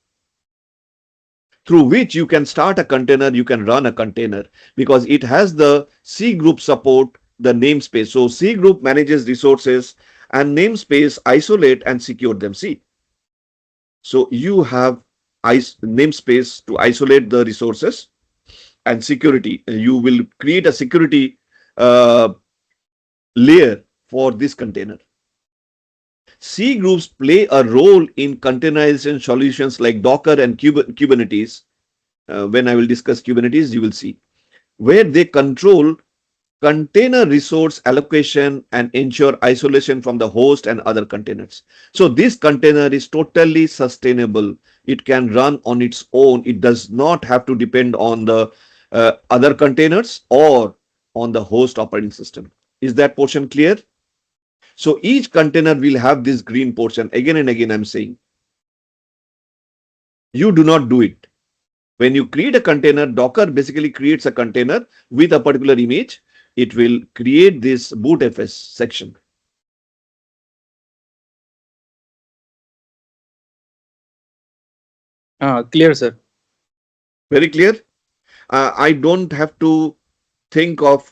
through which you can start a container, you can run a container, because it has the C group support, the namespace. So C group manages resources and namespace isolate and secure them. See, so you have namespace to isolate the resources and security. You will create a security layer for this container. C groups play a role in containerization solutions like Docker and Kubernetes. When I will discuss Kubernetes, you will see where they control container resource allocation and ensure isolation from the host and other containers. So this container is totally sustainable. It can run on its own. It does not have to depend on the other containers or on the host operating system. Is that portion clear? So each container will have this green portion. Again and again, I'm saying, you do not do it. When you create a container, Docker basically creates a container with a particular image. It will create this bootfs section. Clear, sir. Very clear? I don't have to think of,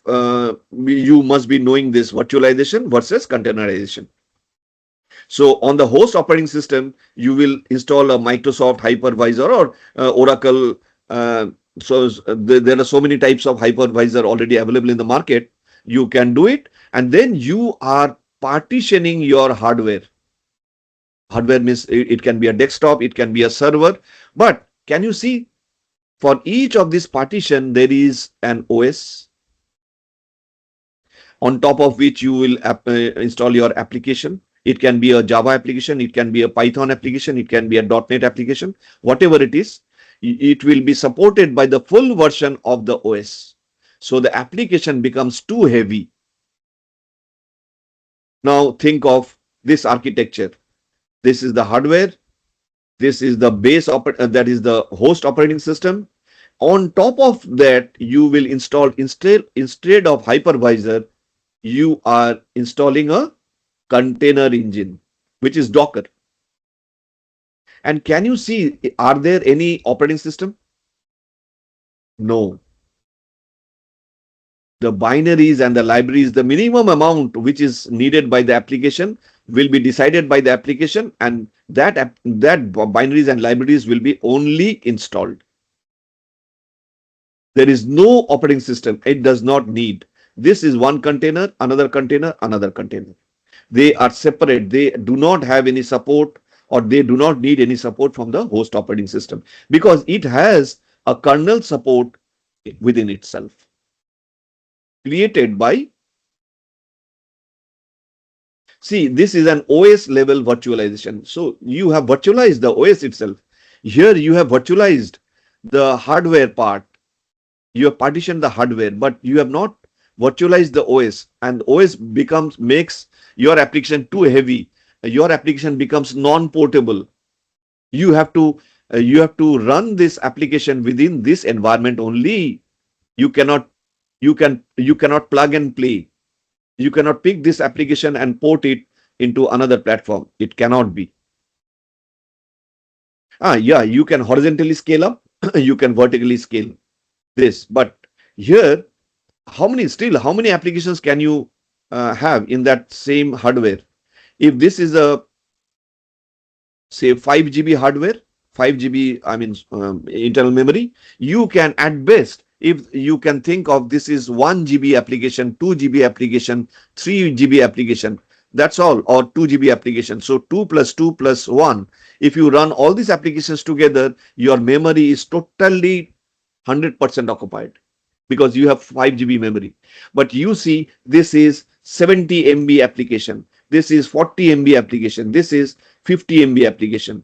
you must be knowing this virtualization versus containerization. So on the host operating system, you will install a Microsoft hypervisor or Oracle. There are so many types of hypervisor already available in the market. You can do it, and then you are partitioning your hardware. Hardware means it can be a desktop, it can be a server, but can you see, for each of this partition there is an OS on top of which you will install your application. It can be a Java application, it can be a Python application, it can be a .NET application, whatever it is, it will be supported by the full version of the OS. So the application becomes too heavy. Now think of this architecture. This is the hardware. This is the base, that is the host operating system. On top of that, you will install, instead of hypervisor, you are installing a container engine, which is Docker. And can you see, are there any operating system? No. The binaries and the libraries, the minimum amount which is needed by the application will be decided by the application, and that binaries and libraries will be only installed. There is no operating system. It does not need. This is one container, another container, another container. They are separate. They do not have any support, or they do not need any support from the host operating system, because it has a kernel support within itself, created by, see, this is an OS level virtualization. So you have virtualized the OS itself. Here you have virtualized the hardware part. You have partitioned the hardware, but you have not virtualized the OS, and OS makes your application too heavy. Your application becomes non-portable. You have to run this application within this environment only. You cannot plug and play. You cannot pick this application and port it into another platform. It cannot be. Yeah, you can horizontally scale up, you can vertically scale this, but here, how many applications can you have in that same hardware? If this is a, say, 5 GB hardware, 5 GB, I mean, internal memory, you can at best, if you can think of this is 1 GB application, 2 GB application, 3 GB application, that's all, or 2 GB application. So 2 plus 2 plus 1, if you run all these applications together, your memory is totally 100% occupied because you have 5 GB memory. But you see, this is 70 MB application, this is 40 MB application, this is 50 MB application.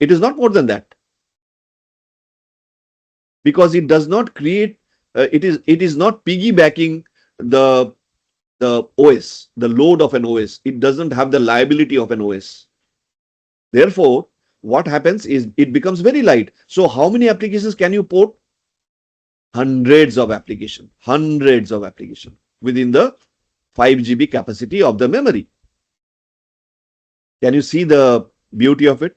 It is not more than that, because it does not create, it is not piggybacking the OS, the load of an OS. It doesn't have the liability of an OS. Therefore, what happens is it becomes very light. So how many applications can you port? Hundreds of applications within the 5 GB capacity of the memory. Can you see the beauty of it?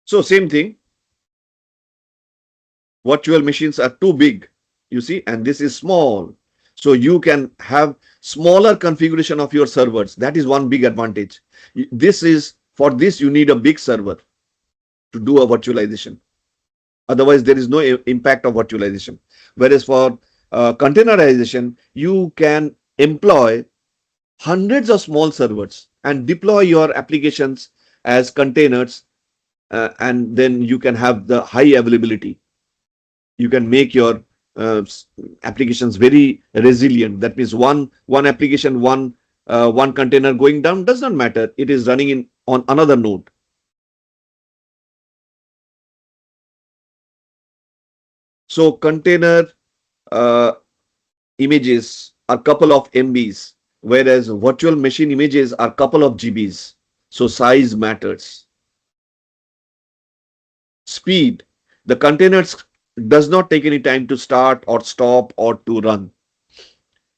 So same thing, virtual machines are too big, you see, and this is small. So you can have smaller configuration of your servers. That is one big advantage. For this, you need a big server to do a virtualization. Otherwise, there is no impact of virtualization. Whereas for containerization, you can employ hundreds of small servers and deploy your applications as containers, and then you can have the high availability. You can make your applications very resilient. That means one application, one container going down does not matter. It is running on another node. So container images are couple of MBs, whereas virtual machine images are couple of GBs. So size matters. Speed. The containers does not take any time to start or stop or to run.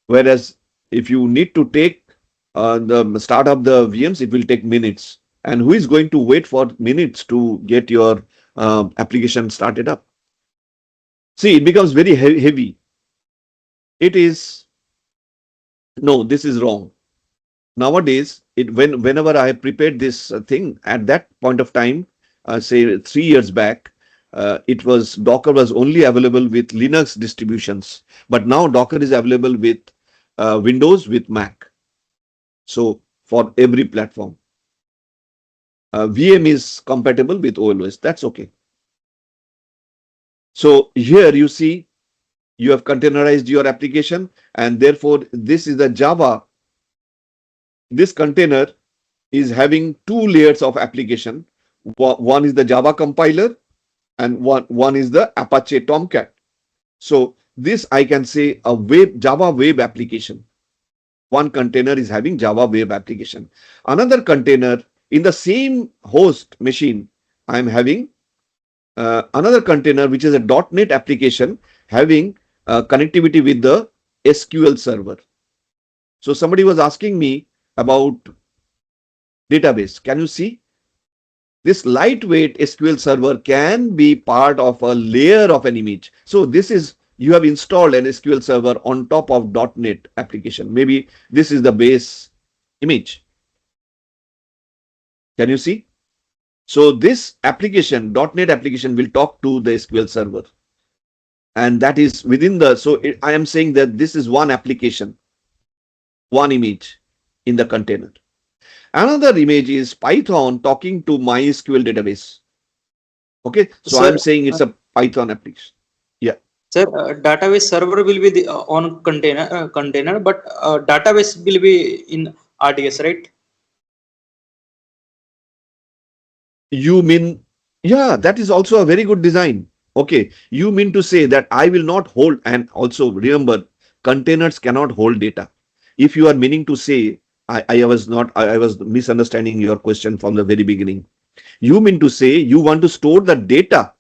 Whereas if you need to take the start up the VMs, it will take minutes. And who is going to wait for minutes to get your application started up? See, it becomes very heavy. It is, no, this is wrong. Nowadays, whenever I prepared this thing at that point of time, say 3 years back, Docker was only available with Linux distributions, but now Docker is available with Windows, with Mac. So for every platform, VM is compatible with OLOS. That's okay. So here you see, you have containerized your application, and therefore this is the Java. This container is having 2 layers of application. One is the Java compiler, and one is the Apache Tomcat. So this, I can say, a Java web application. One container is having Java web application. Another container in the same host machine, I am having another container which is a .NET application having connectivity with the SQL server. So somebody was asking me about database. Can you see? This lightweight SQL server can be part of a layer of an image. So this is, you have installed an SQL server on top of .NET application. Maybe this is the base image. Can you see? So this application, .NET application, will talk to the SQL server. And that is within the, I am saying that this is one application, one image in the container. Another image is Python talking to MySQL database. Okay, so sir, I'm saying it's a Python application. Yeah. Sir, database server will be on container, but database will be in RDS, right? You mean, yeah, that is also a very good design. Okay, you mean to say that I will not hold, and also remember, containers cannot hold data. If you are meaning to say, I was misunderstanding your question from the very beginning. You mean to say you want to store the data,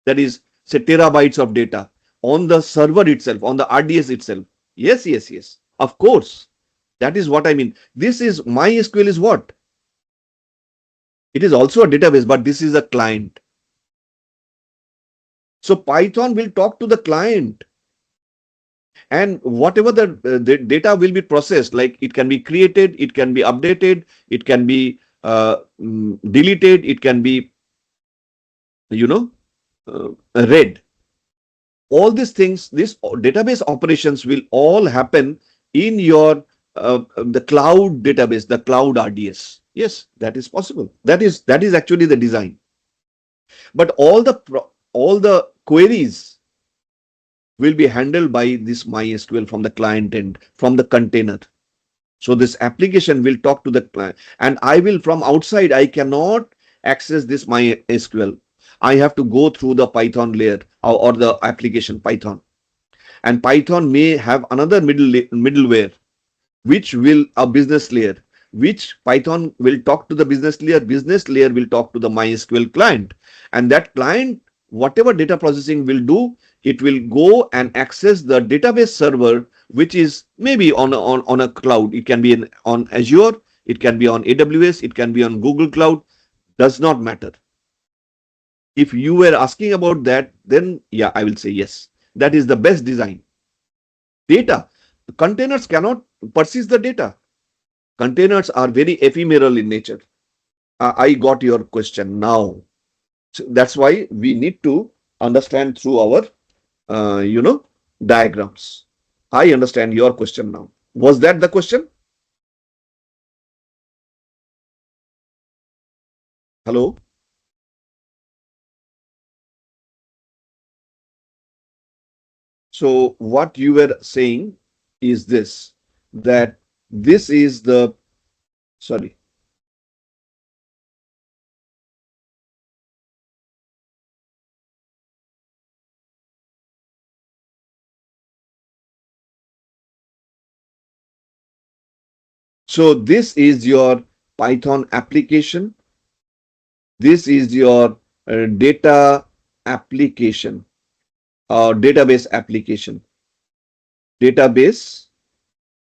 that is, say, terabytes of data on the server itself, on the RDS itself. Yes, yes, yes. Of course. That is what I mean. This is MySQL is what? It is also a database, but this is a client. So Python will talk to the client, and whatever the data will be processed, like it can be created, it can be updated, it can be deleted, it can be, you know, read. All these things, these database operations will all happen in your the cloud database, the cloud RDS. Yes, that is possible. That is actually the design. But all the queries will be handled by this MySQL from the client end, from the container. So this application will talk to the client, and I will from outside, I cannot access this MySQL. I have to go through the Python layer, or the application Python. And Python may have another middleware, which will a business layer, which Python will talk to the business layer will talk to the MySQL client, and that client, whatever data processing will do, it will go and access the database server, which is maybe on a cloud. It can be on Azure, it can be on AWS, it can be on Google Cloud, does not matter. If you were asking about that, then yeah, I will say yes. That is the best design. Data. Containers cannot persist the data. Containers are very ephemeral in nature. I got your question now. So that's why we need to understand through our, diagrams. I understand your question now. Was that the question? Hello? So what you were saying is this, that this is the, sorry. So this is your Python application. This is your data application, or database application, database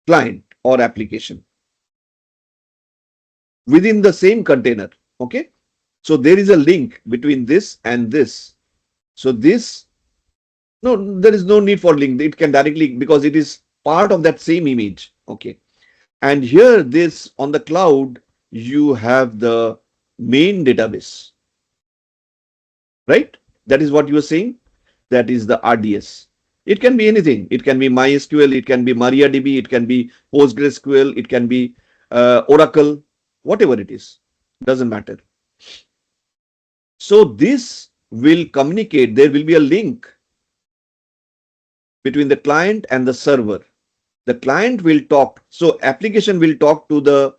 client or application within the same container. Okay. So there is a link between this and this. So this, no, there is no need for link. It can directly, because it is part of that same image. Okay. And here, this on the cloud, you have the main database, right? That is what you are saying. That is the RDS. It can be anything. It can be MySQL, it can be MariaDB, it can be PostgreSQL, it can be Oracle, whatever it is, doesn't matter. So this will communicate. There will be a link between the client and the server. The client will talk. So application will talk to the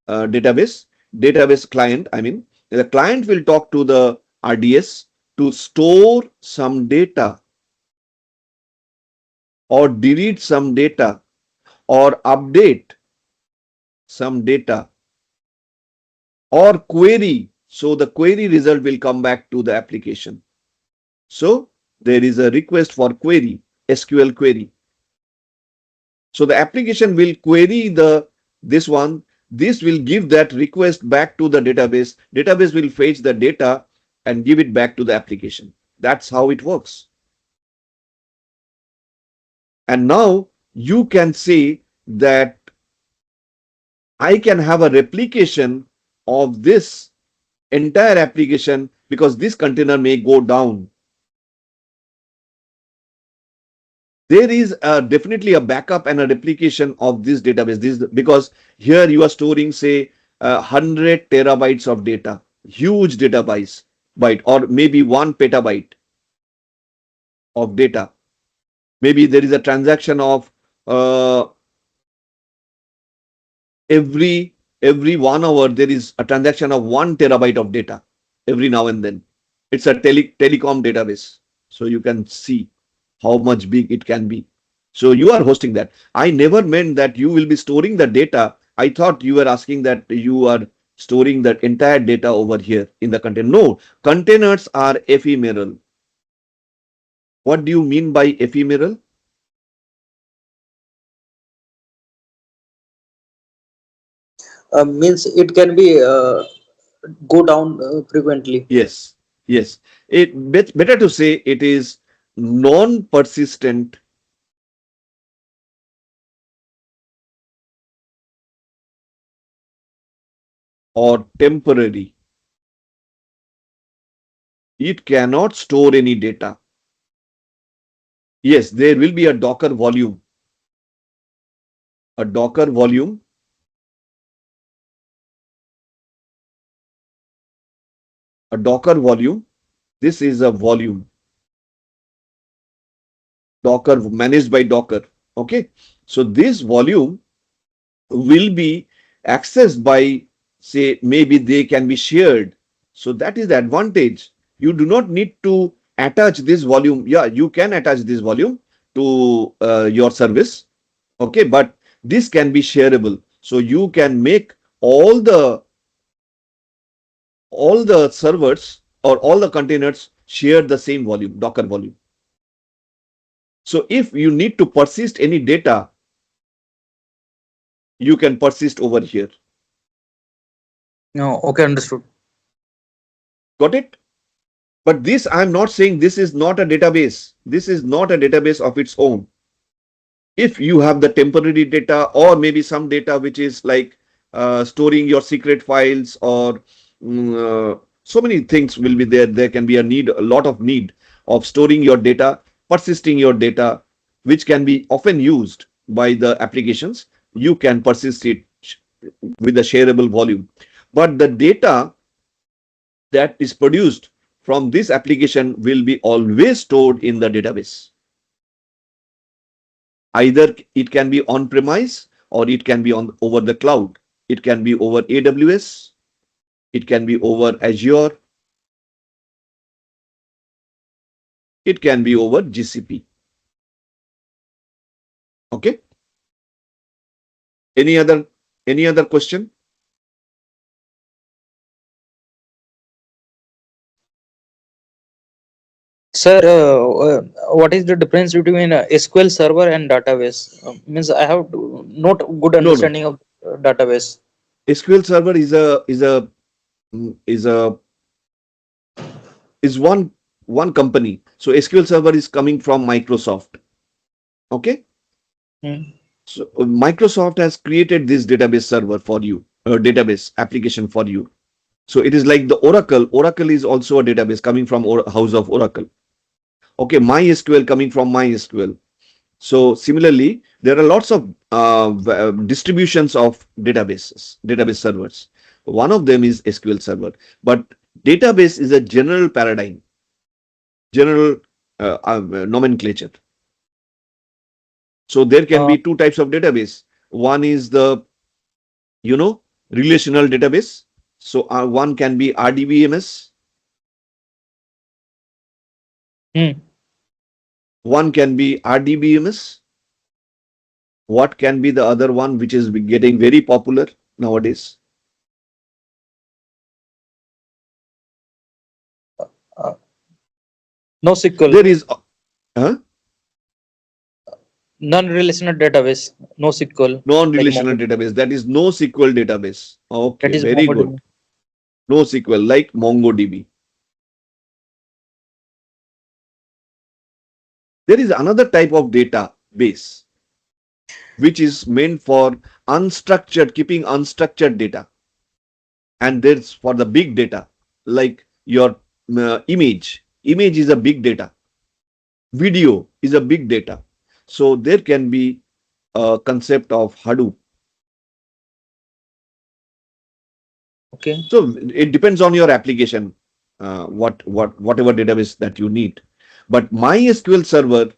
database client. I mean, the client will talk to the RDS to store some data, or delete some data, or update some data, or query. So the query result will come back to the application. So there is a request for query, SQL query. So the application will query this one. This will give that request back to the database. Database will fetch the data and give it back to the application. That's how it works. And now you can say that I can have a replication of this entire application, because this container may go down. There is definitely a backup and a replication of this database. Because here you are storing, say, 100 terabytes of data, huge database, or maybe 1 petabyte of data. Maybe there is a transaction of every 1 hour, there is a transaction of 1 terabyte of data every now and then. It's a telecom database. So you can see how much big it can be. So you are hosting that. I never meant that you will be storing the data. I thought you were asking that you are storing the entire data over here in the container. No, containers are ephemeral. What do you mean by ephemeral? Means it can be go down frequently. Yes, yes. Better to say it is non-persistent or temporary. It cannot store any data. Yes, there will be a Docker volume. A Docker volume. A Docker volume. This is a volume. Docker managed by Docker. Okay. So this volume will be accessed by, say, maybe they can be shared. So that is the advantage. You do not need to attach this volume. Yeah, you can attach this volume to your service. Okay, but this can be shareable. So you can make all the servers or all the containers share the same volume, Docker volume. So if you need to persist any data, you can persist over here. No, okay, understood. Got it? But this, I'm not saying this is not a database. This is not a database of its own. If you have the temporary data or maybe some data which is like storing your secret files or so many things will be there. There can be a lot of need of storing your data, persisting your data, which can be often used by the applications. You can persist it with a shareable volume. But the data that is produced from this application will be always stored in the database. Either it can be on premise or it can be on over the cloud. It can be over AWS. It can be over Azure. It can be over GCP. Okay. Any other question? Sir, what is the difference between SQL Server and database? Means I have not good No. understanding of database. SQL Server is a is one company. So SQL Server is coming from Microsoft. Okay. Hmm. So Microsoft has created this database server for you, database application for you. So it is like the Oracle. Oracle is also a database coming from house of Oracle. Okay, MySQL coming from MySQL. So similarly, there are lots of distributions of database servers. One of them is SQL Server, but database is a general paradigm, general nomenclature. So there can Uh, be two types of database. One is the relational database. So one can be RDBMS, hmm. one can be RDBMS. What can be the other one which is getting very popular nowadays? uh, no SQL, There is non-relational database, no SQL, like non-relational MongoDB. database. That is NoSQL database. Okay, That is very good. MongoDB. NoSQL like MongoDB. There is another type of database which is meant for keeping unstructured data. And there's for the big data, like your image. Image is a big data. Video is a big data. So there can be a concept of Hadoop. Okay. So it depends on your application, whatever database that you need. But MySQL server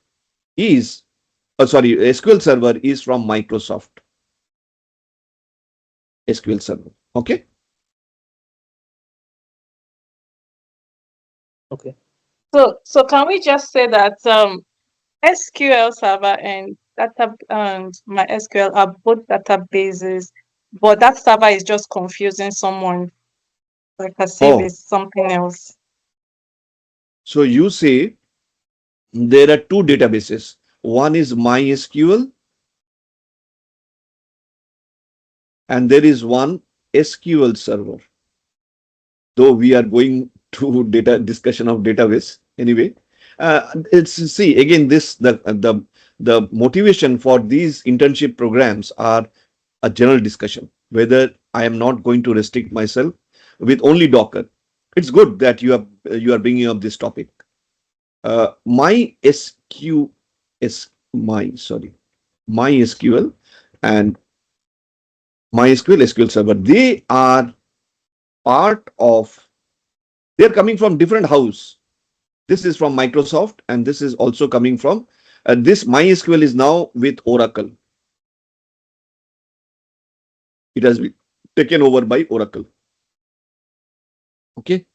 is, SQL server is from Microsoft. SQL server. Okay. Okay. So can we just say that SQL Server and MySQL are both databases, but that server is just confusing someone, like as if Oh, it's something else. so you say there are two databases. One is MySQL and there is one SQL server. Though we are going to data discussion of database anyway. It's see again this the motivation for these internship programs are a general discussion whether I am not going to restrict myself with only Docker. It's good that you are bringing up this topic. My SQ is my sorry MySQL and MySQL SQL Server, they are part of, they're coming from different house. This is from Microsoft and this is also coming from this MySQL is now with Oracle. It has been taken over by Oracle. Okay.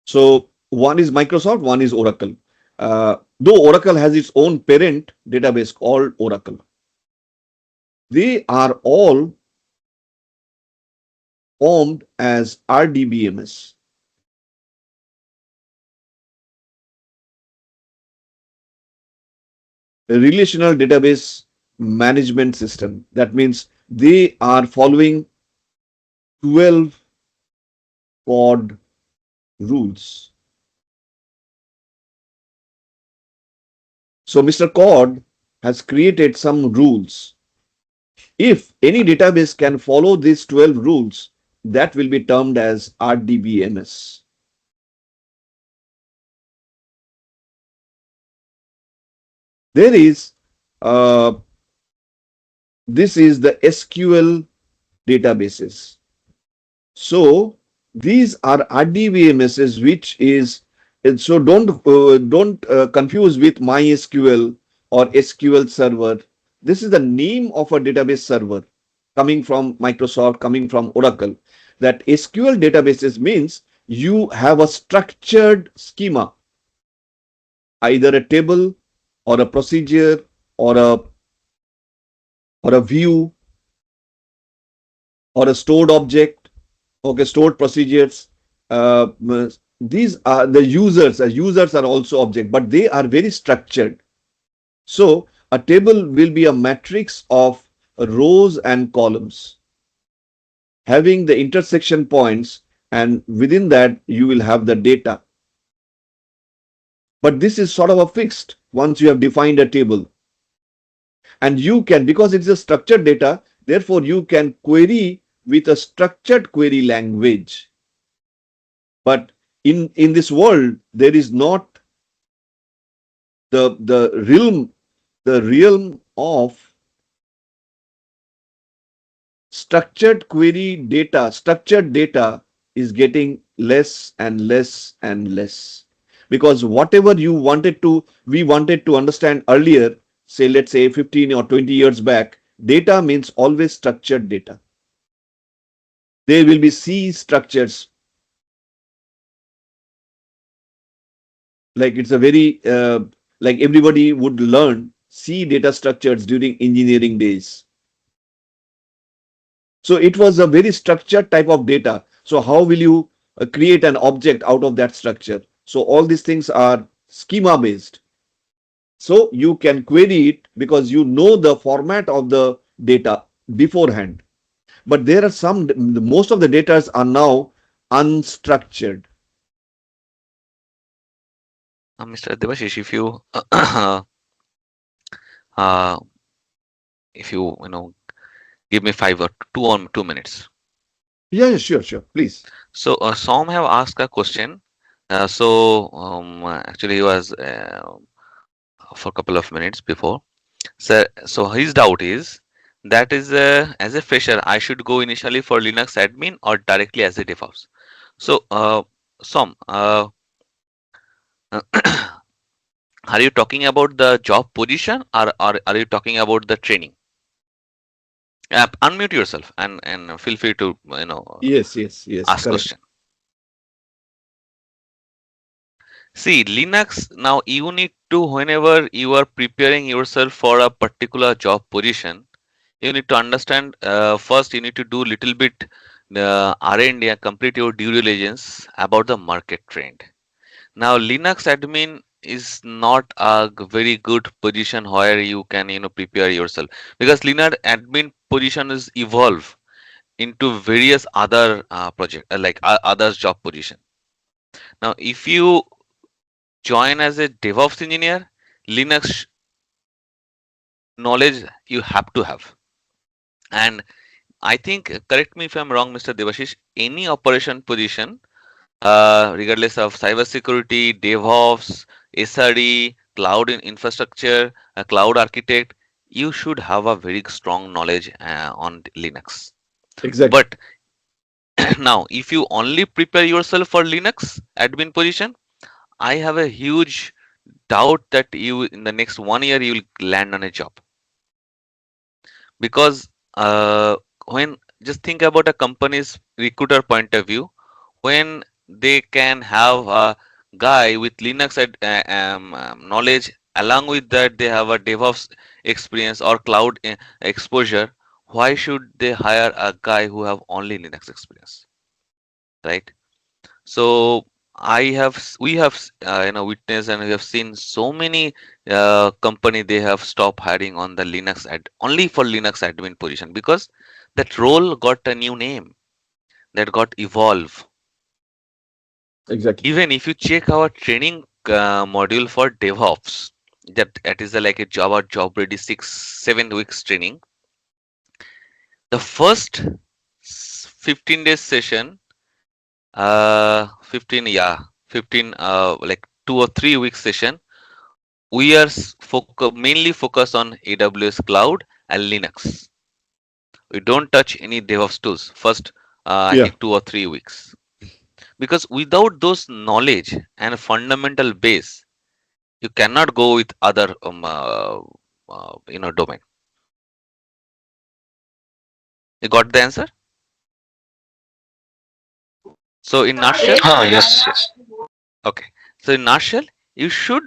So one is Microsoft, one is Oracle. Though Oracle has its own parent database called Oracle. They are all formed as RDBMS. A relational database management system. That means they are following 12 COD rules. So Mr. COD has created some rules. If any database can follow these 12 rules, that will be termed as RDBMS. There is, this is the SQL databases. So these are RDBMSs, which is, so don't confuse with MySQL or SQL Server. This is the name of a database server coming from Microsoft, coming from Oracle. That SQL databases means you have a structured schema, either a table or a procedure or a view or a stored object, okay, stored procedures. These are the users. Users are also object, but they are very structured. So a table will be a matrix of rows and columns, having the intersection points, and within that you will have the data. But this is sort of a fixed once you have defined a table. And you can, because it's a structured data, therefore you can query with a structured query language. But in this world, there is not the realm of structured query data. Structured data is getting less and less and less, because whatever we wanted to understand earlier, say let's say 15 or 20 years back, data means always structured data. There will be C structures. Like it's a very like everybody would learn C data structures during engineering days. So it was a very structured type of data. So how will you create an object out of that structure? So all these things are schema based. So you can query it because you know the format of the data beforehand. But there are most of the data are now unstructured. Mr. Devashish, if you give me 2 minutes. Yeah, sure, please. So Som have asked a question. Actually he was for a couple of minutes before. So his doubt is that is as a fresher, I should go initially for Linux admin or directly as a DevOps. So Som, are you talking about the job position or are you talking about the training? Unmute yourself and feel free to Yes, ask correct. question. See, Linux, now you need to, whenever you are preparing yourself for a particular job position, you need to understand, first you need to do little bit R&D and complete your due diligence about the market trend. Now Linux admin is not a very good position where you can prepare yourself, because Linux admin position is evolve into various other project like others job position. Now if you join as a DevOps engineer, Linux knowledge you have to have. And I think, correct me if I'm wrong, Mr. Devashish, any operation position, regardless of cybersecurity, DevOps, SRE, cloud infrastructure, a cloud architect, you should have a very strong knowledge on Linux. Exactly. But now, if you only prepare yourself for Linux admin position, I have a huge doubt that you in the next 1 year you will land on a job, because when just think about a company's recruiter point of view, when they can have a guy with Linux knowledge, along with that they have a DevOps experience or cloud exposure, why should they hire a guy who have only Linux experience, right? So we have witnessed, and we have seen so many company, they have stopped hiring on the only for Linux admin position, because that role got a new name, that got evolved. Exactly. Even if you check our training module for DevOps, that is like a Java job ready 6 7 weeks training. The first 15 days session, 15, yeah, 15, like 2 or 3 weeks session, we are mainly focused on AWS Cloud and Linux. We don't touch any DevOps tools first, I Yeah. think 2 or 3 weeks, because without those knowledge and fundamental base, you cannot go with other domain. You got the answer? So in nutshell, Yes, yes. okay. So in nutshell, you should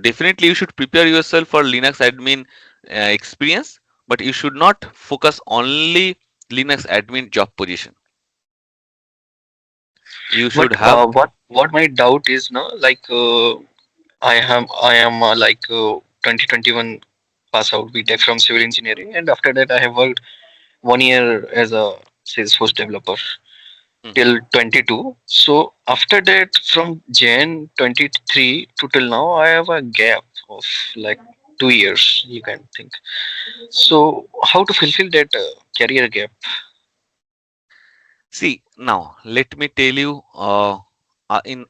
definitely you should prepare yourself for Linux admin experience, but you should not focus only Linux admin job position. You should But have. what my doubt is, no, like I am 2021 pass out BTech from civil engineering, and after that I have worked 1 year as a Salesforce developer Mhm. till 22. So after that, from Jan 23 to till now, I have a gap of like 2 years. You can think. So how to fulfill that career gap? See, now let me tell you. In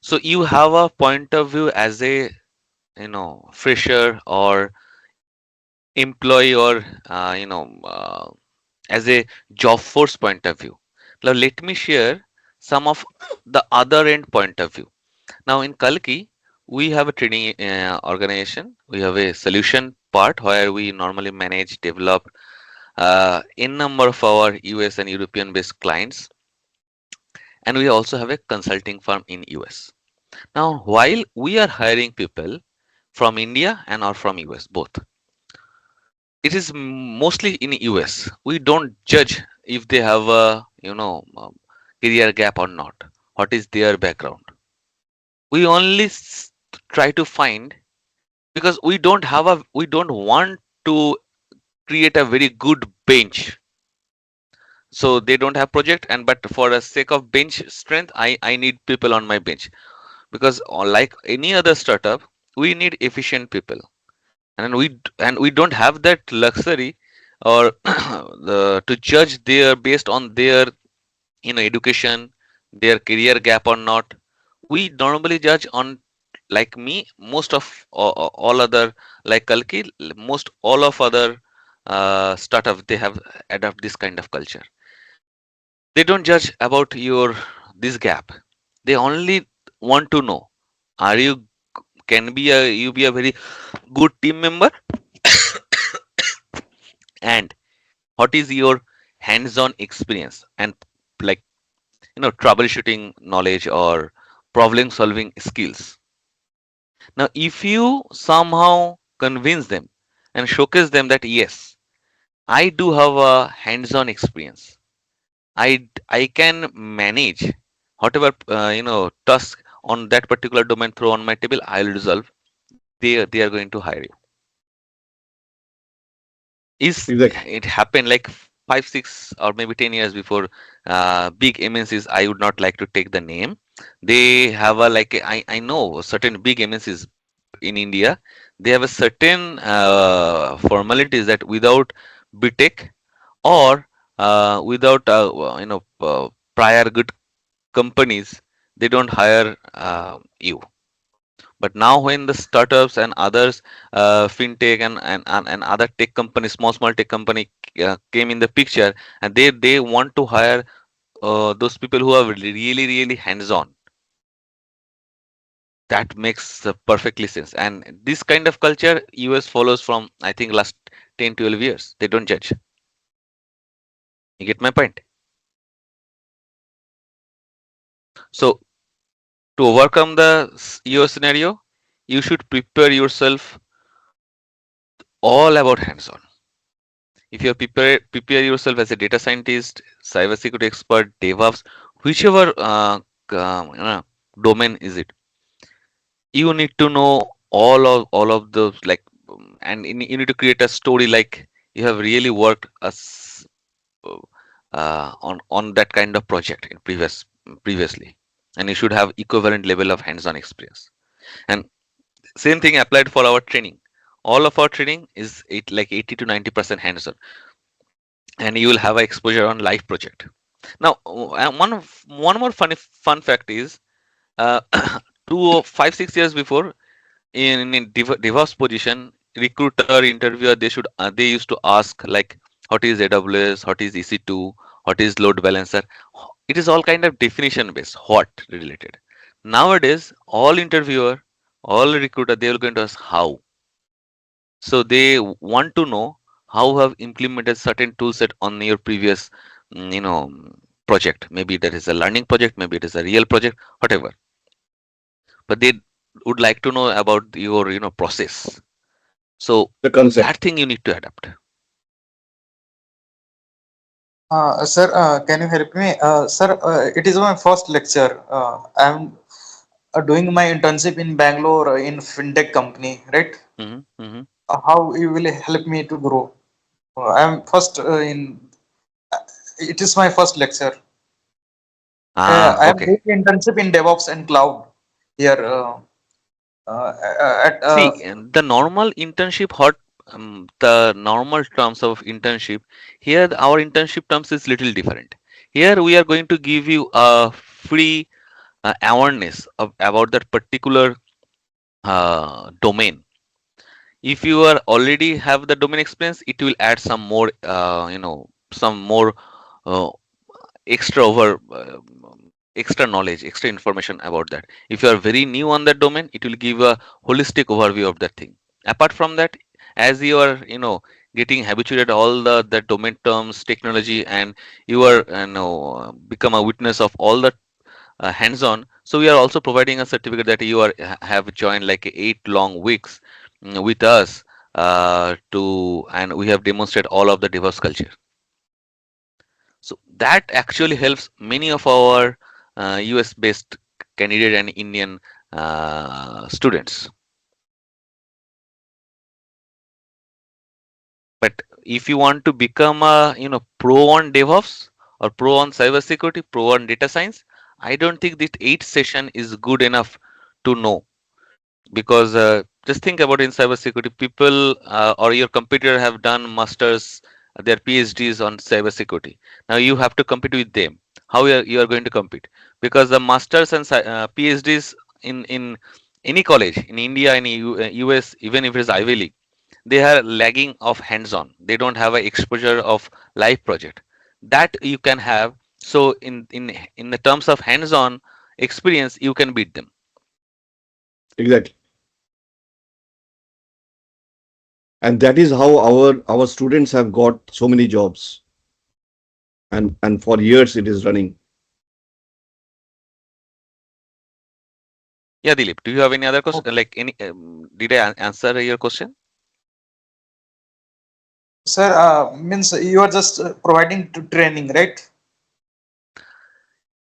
so you have a point of view as a fresher or employee, or as a job force point of view. Now let me share some of the other end point of view. Now in Kalki, we have a training organization. We have a solution part where we normally manage, develop in number of our US and European based clients, and we also have a consulting firm in US. Now while we are hiring people from India and or from US both, it is mostly in US. We don't judge if they have a career gap or not. What is their background? We only try to find, because we don't want to create a very good bench. So they don't have project, and but for the sake of bench strength, I need people on my bench, because like any other startup, we need efficient people, and we don't have that luxury or to judge their based on their education, their career gap or not. We normally judge on, like me, most of all other, like Kalki, most all of other startup, they have adopt this kind of culture. They don't judge about your this gap. They only want to know, are you can be a you be a very good team member, and what is your hands-on experience and, like, troubleshooting knowledge or problem solving skills. Now if you somehow convince them and showcase them that yes, I do have a hands-on experience, I can manage whatever task on that particular domain, throw on my table, I'll resolve. They are going to hire you. Is Exactly. it happened like 5, 6, or maybe 10 years before big MNCs? I would not like to take the name. They have a like I know certain big MNCs in India. They have a certain formalities that without BTech or without prior good companies, they don't hire you. But now when the startups and others, fintech and other tech companies, small tech company came in the picture, and they want to hire those people who are really hands-on. That makes perfectly sense. And this kind of culture US follows from, I think, last 10, 12 years. They don't judge. You get my point? So to overcome the US scenario, you should prepare yourself all about hands-on. If you prepare yourself as a data scientist, cybersecurity expert, DevOps, whichever domain is it, you need to know all of those, like, and you need to create a story like you have really worked on that kind of project in previously, and you should have equivalent level of hands-on experience. And same thing applied for our training. All of our training is like 80 to 90% hands-on, and you will have a exposure on live project. Now, one more fun fact is, uh, 5, 6 years before, in DevOps position, recruiter interviewer, they used to ask like, what is AWS, what is EC2, what is load balancer. It is all kind of definition based, what related. Nowadays, all interviewer, all recruiter, they will going to ask how. So they want to know how have implemented certain tool set on your previous project. Maybe that is a learning project, maybe it is a real project, whatever. But they would like to know about your process. So The concept. that thing you need to adapt. Sir, can you help me? Sir, it is my first lecture. I'm doing my internship in Bangalore in fintech company, right? Hmm. How you will help me to grow? I'm first in. It is my first lecture. I am Okay. doing internship in DevOps and cloud here at See, and the normal internship, the normal terms of internship, here our internship terms is little different. Here we are going to give you a free awareness about that particular domain. If you are already have the domain experience, it will add some more, some more uh, extra over extra knowledge, extra information about that. If you are very new on that domain, it will give a holistic overview of that thing. Apart from that, as you are getting habituated all the domain terms, technology, and you are become a witness of all the hands-on. So we are also providing a certificate that you have joined like 8 long weeks with us, and we have demonstrated all of the diverse culture. So that actually helps many of our US based candidate and Indian students. But if you want to become a pro on DevOps or pro on cybersecurity, pro on data science, I don't think this 8 session is good enough to know. Because just think about, in cybersecurity, people or your competitor have done masters, their PhDs on cybersecurity. Now you have to compete with them. How you are going to compete? Because the masters and PhDs in any college in India, in US, even if it is Ivy League, they are lagging of hands-on. They don't have a exposure of live project that you can have. So in the terms of hands-on experience, you can beat them. Exactly. And that is how our students have got so many jobs. And for years it is running. Yeah, Dilip, do you have any other okay. question? Like any, did I answer your question? Sir, means you are just providing training, right?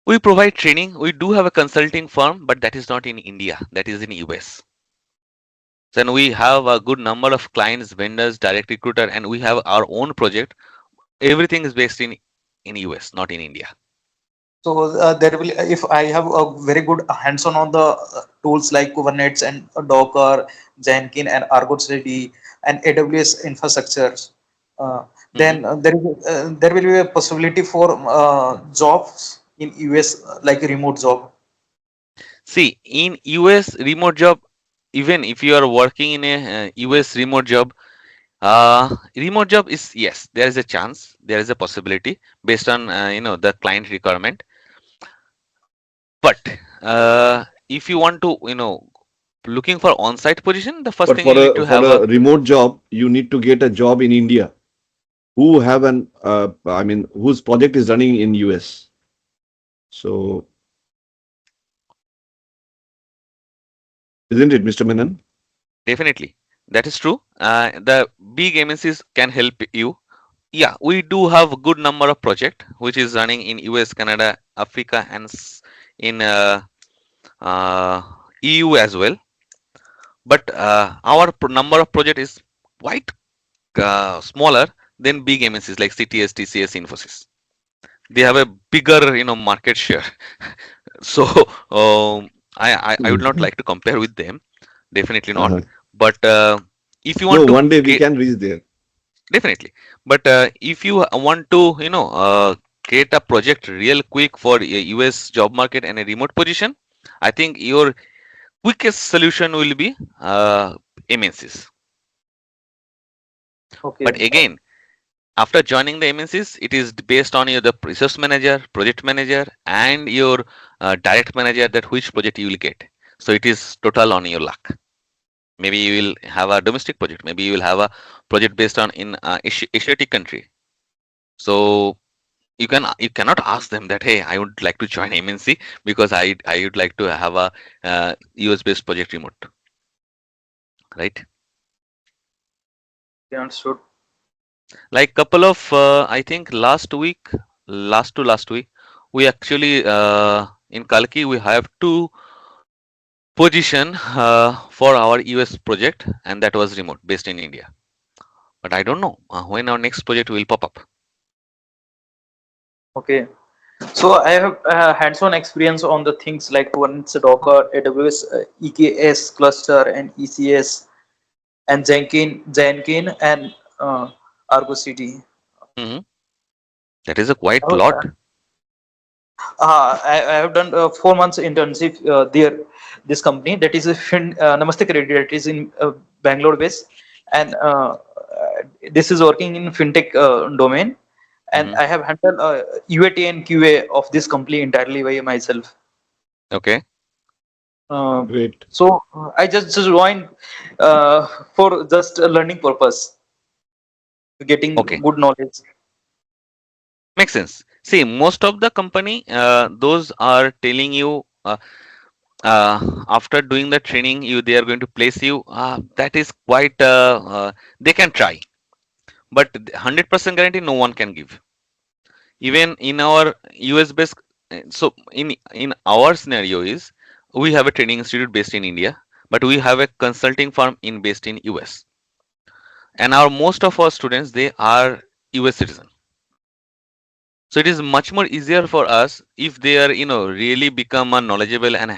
We provide training. We do have a consulting firm, but that is not in India. That is in US. Then we have a good number of clients, vendors, direct recruiter, and we have our own project. Everything is based in US, not in India. So there will, if I have a very good hands-on on the tools like Kubernetes and Docker, Jenkins and Argo CD and AWS infrastructures, Mhm. then there will be a possibility for jobs in US like a remote job. See, in US remote job, even if you are working in a US remote job is, yes, there is a chance, there is a possibility based on the client requirement. But if you want to looking for on-site position, the first But thing you need to for have a a remote job, you need to get a job in India. Who have an I mean, whose project is running in US. So isn't it, Mr. Menon? definitely that is true. The big MNCs can help you. Yeah, we do have a good number of project which is running in US, Canada, Africa, and in uh, EU as well. But our number of project is quite smaller than big MNCs like CTS, TCS, Infosys. They have a bigger market share. So I would not Mhm. like to compare with them. Definitely not. Uh-huh. But if you No, want to one day we get can reach there. definitely, but if you want to get a project real quick for a US job market and a remote position, I think your quickest solution will be MNCs. Okay. But again, after joining the MNCs, it is based on your the resource manager, project manager, and your direct manager that which project you will get. So it is total on your luck. Maybe you will have a domestic project. Maybe you will have a project based on in Asiatic country. So you cannot ask them that, hey, I would like to join MNC because I would like to have a US based project remote, right? Yeah, understood. Like couple of I think last week, we actually in Kalki we have two position for our US project, and that was remote based in India. But I don't know when our next project will pop up. Okay. So I have hands-on experience on the things like Kubernetes, Docker, AWS, EKS cluster, and ECS, and Jenkins, and Argo CD. Hmm. That is a quite lot. I have done 4 months internship there. This company that is a Namaste Credit that is in Bangalore base, and this is working in fintech domain. And Hmm. I have handled UAT and QA of this company entirely by myself. Okay. Uh, Great. so I just joined for just a learning purpose, getting Okay. good knowledge. Makes sense. See, most of the company, those are telling you after doing the training, they are going to place you. That is quite. They can try, but 100% guarantee no one can give. Even in our US based, so in our scenario is we have a training institute based in India, but we have a consulting firm in based in US, and our most of our students they are US citizen. So it is much more easier for us if they are really become a knowledgeable and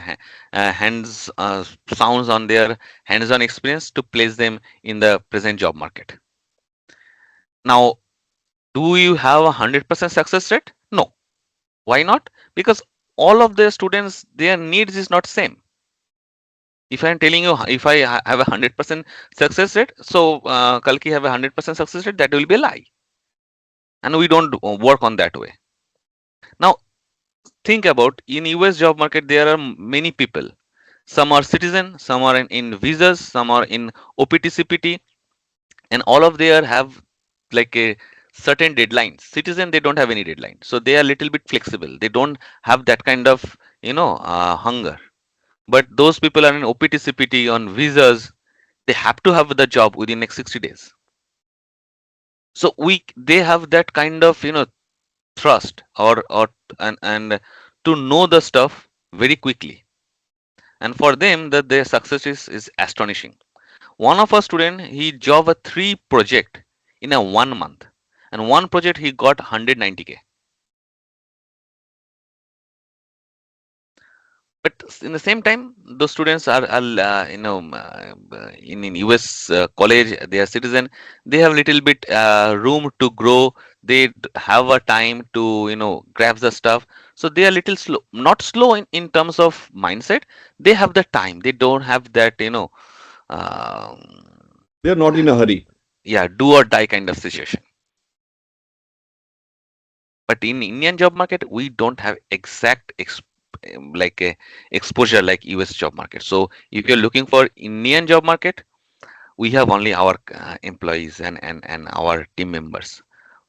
hands sounds on their hands-on experience to place them in the present job market. Now, do you have 100% success rate? No. Why not? Because all of the students their needs is not same. If I am telling you if I have a 100% success rate, so Kalki have a 100% success rate, that will be a lie, and we don't work on that way. Now think about in US job market there are many people. Some are citizen, some are in visas, some are in OPT CPT, and all of there have like a certain deadlines. Citizen they don't have any deadline, so they are little bit flexible. They don't have that kind of hunger. But those people are in OPT CPT on visas, they have to have the job within next 60 days. So they have that kind of thrust or and to know the stuff very quickly. And for them, that their success is astonishing. One of our student, he job a 3 project in a 1 month, and one project he got 190K. But in the same time, those students are in US college, they are citizen. They have little bit room to grow. They have a time to grab the stuff. So they are little slow, not slow in terms of mindset. They have the time. They don't have that um, They are not in a hurry. yeah, do or die kind of situation. But in Indian job market, we don't have exact like a exposure like US job market. So if you're looking for Indian job market, we have only our employees and our team members.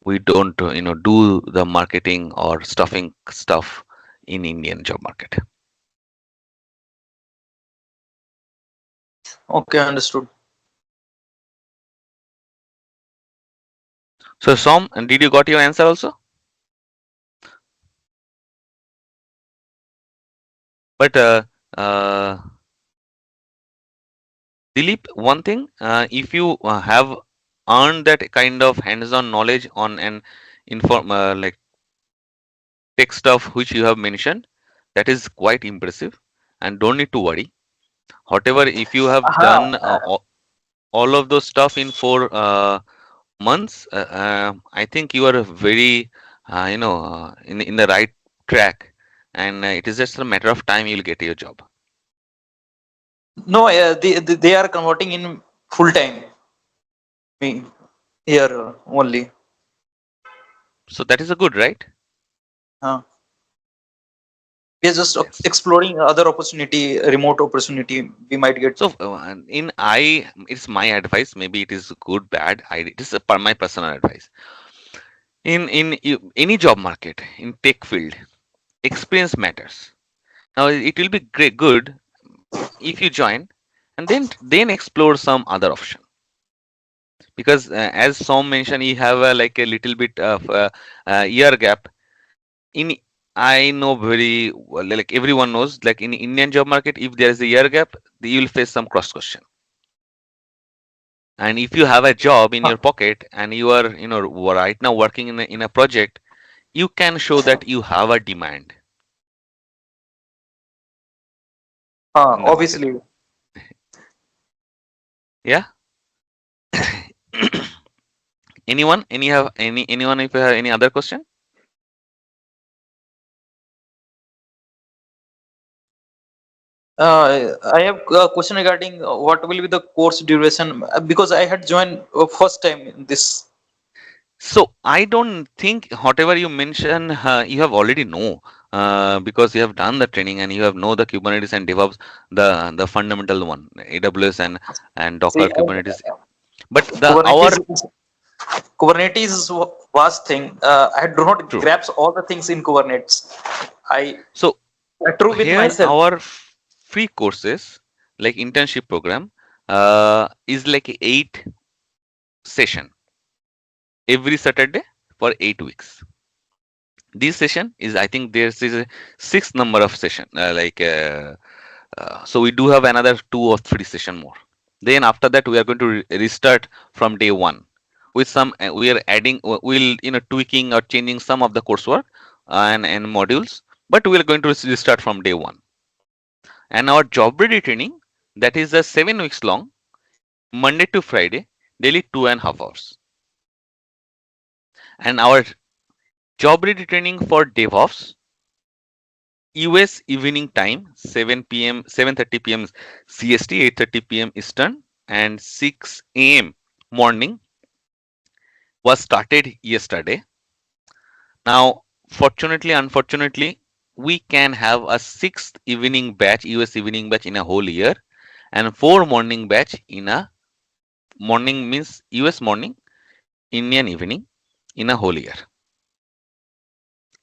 We don't do the marketing or stuffing stuff in Indian job market. Okay, understood. So Som, did you got your answer also? But uh, Dilip, one thing, if you have earned that kind of hands-on knowledge on an inform like tech stuff which you have mentioned, that is quite impressive, and don't need to worry. Whatever, if you have done all of those stuff in 4 months, I think you are very, in the right track, and it is just a matter of time you'll get your job. No, they are converting in full time. Me here only. So that is a good, right? We are just Yes. exploring other opportunity, remote opportunity we might get. So it's my advice. Maybe it is good, bad. It is my personal advice. In any job market in tech field, experience matters. Now it will be great, good if you join, and then explore some other option. Because as Som mentioned, you have like a little bit of year gap. In I know very well, like everyone knows, like in Indian job market, if there is a year gap, you will face some cross question. And if you have a job in your pocket and you are right now working in a project, you can show that you have a demand in the market. Obviously. Yeah. Anyone if you have any other question? I have a question regarding what will be the course duration because I had joined first time in this. So I don't think whatever you mention you have already know, because you have done the training and you have know the Kubernetes and DevOps, the fundamental one, AWS and Docker See, Kubernetes. But the our Kubernetes, Kubernetes is vast thing. I do not true. grasp all the things in Kubernetes. So True with here myself. our free courses like internship program is like 8 session every Saturday for 8 weeks. This session is, I think there is a 6 number of session so we do have another 2 or 3 session more. Then after that we are going to restart from day one with some we are adding we'll tweaking or changing some of the coursework and modules, but we are going to restart from day one. And our job ready training, that is a 7 weeks long, Monday to Friday, daily 2.5 hours. And our job ready training for DevOps, US evening time, 7 p.m., 7:30 p.m. CST, 8:30 p.m. Eastern, and 6 a.m. morning was started yesterday. Now, fortunately, unfortunately, we can have a 6th evening batch, US evening batch in a whole year, and 4 morning batch in a morning means US morning, Indian evening in a whole year.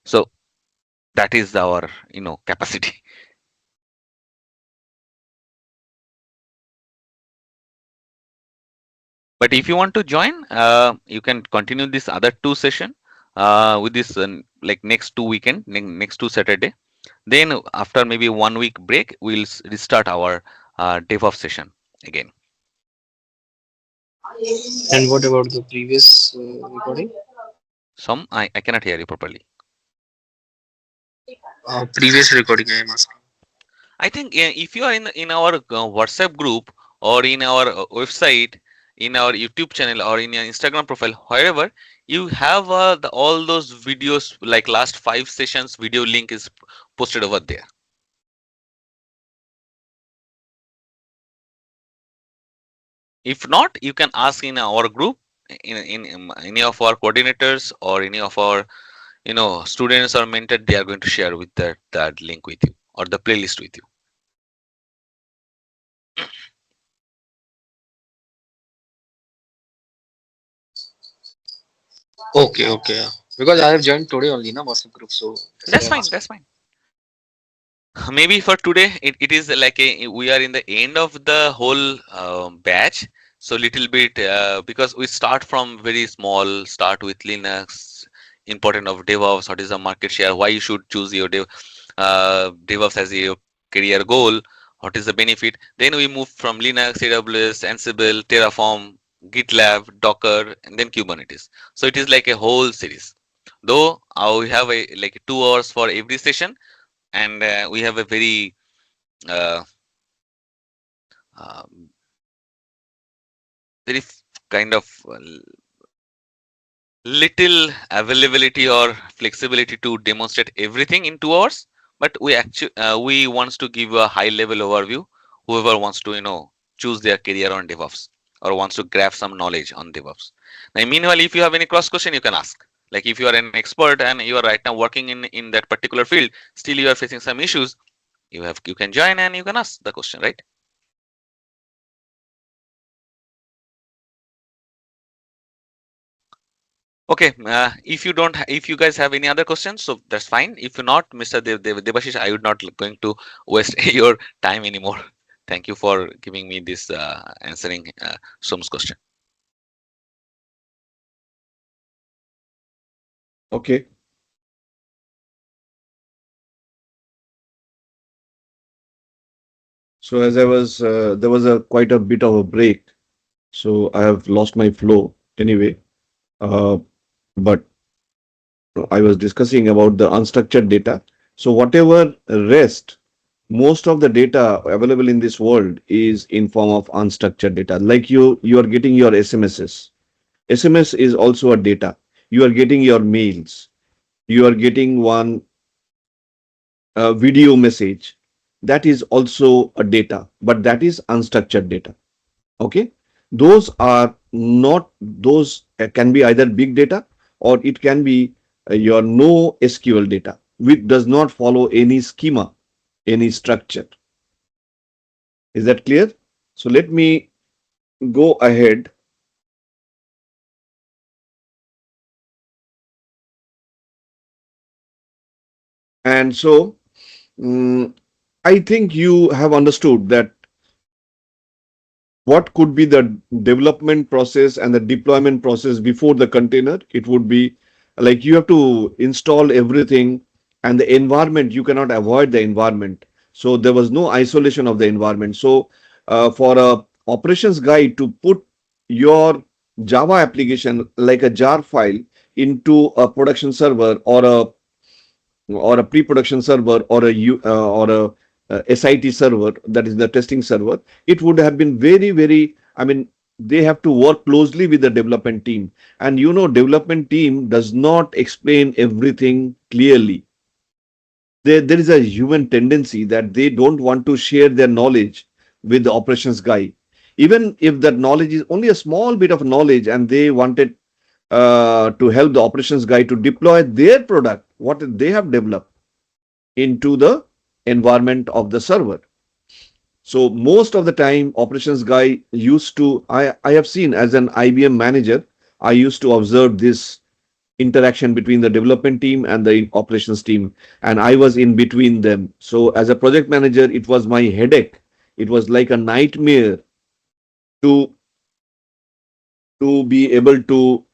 So that is our capacity. But if you want to join, you can continue this other 2 session with this like next 2 weekend, next 2 Saturday. Then after maybe 1 week break, we'll restart our DevOps session again. And what about the previous recording? I cannot hear you properly. Previous recording, I am asking. I think if you are in our WhatsApp group or in our website, in our YouTube channel or in your Instagram profile, wherever you have all those videos, like last 5 sessions video link is posted over there. If not, you can ask in our group, in any of our coordinators or any of our students or mentor. They are going to share with that link with you or the playlist with you. Okay, okay. Because I have joined today only, na WhatsApp group, so that's why That's I'm fine. asking. That's fine. Maybe for today it is like we are in the end of the whole batch, so little bit because we start from very small, start with Linux, important of DevOps, what is the market share, why you should choose your DevOps as your career goal, what is the benefit. Then we move from Linux, AWS, Ansible, Terraform, GitLab, Docker, and then Kubernetes. So it is like a whole series. Though we have a like 2 hours for every session, and we have a very uh, uh, kind of little availability or flexibility to demonstrate everything in 2 hours, but we actually we wants to give a high level overview. Whoever wants to choose their career on DevOps or wants to grab some knowledge on DevOps. Now meanwhile, if you have any cross question, you can ask. Like if you are an expert and you are right now working in that particular field, still you are facing some issues, you can join and you can ask the question, right? Okay, if you guys have any other questions, so that's fine. If not, Mr. Debashish, I would not going to waste your time anymore. Thank you for giving me this answering Som's question. Okay. So as I was, there was a quite a bit of a break, so I have lost my flow anyway. But I was discussing about the unstructured data. So whatever rest, most of the data available in this world is in form of unstructured data. Like you are getting your SMSs. SMS is also a data. You are getting your mails. You are getting one video message. That is also a data, but that is unstructured data. Okay, those are not those can be either big data or it can be your no SQL data, which does not follow any schema, any structure. Is that clear? So let me go ahead. And so I think you have understood that what could be the development process and the deployment process before the container. It would be like you have to install everything, and the environment, you cannot avoid the environment. So there was no isolation of the environment. So for a operations guy to put your Java application like a jar file into a production server or a pre-production server or a SIT server, that is the testing server, it would have been very, I mean, they have to work closely with the development team. And development team does not explain everything clearly. There is a human tendency that they don't want to share their knowledge with the operations guy. Even if that knowledge is only a small bit of knowledge and they wanted to help the operations guy to deploy their product, what they have developed into the environment of the server. So most of the time, operations guy used to, I have seen as an IBM manager, I used to observe this interaction between the development team and the operations team, and I was in between them. So as a project manager, it was my headache. It was like a nightmare to be able to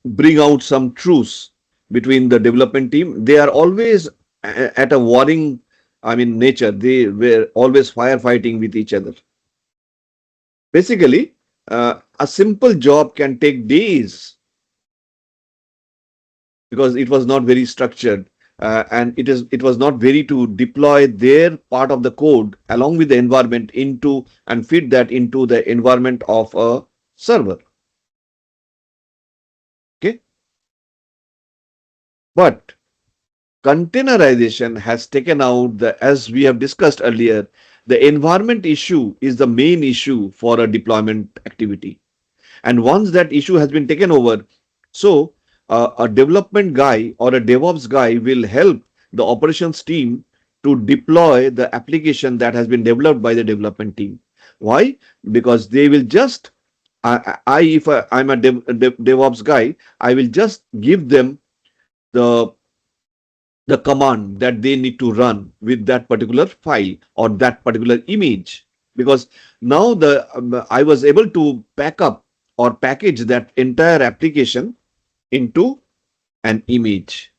bring out some truths between the development team. They are always at a warring, nature. They were always firefighting with each other. Basically, a simple job can take days because it was not very structured, and it was not very to deploy their part of the code along with the environment into and feed that into the environment of a server. Okay, but containerization has taken out as we have discussed earlier, the environment issue is the main issue for a deployment activity. And once that issue has been taken over, so a development guy or a DevOps guy will help the operations team to deploy the application that has been developed by the development team. Why? Because they will just, if I'm a DevOps guy, I will just give them the the command that they need to run with that particular file or that particular image, because now I was able to pack up or package that entire application into an image,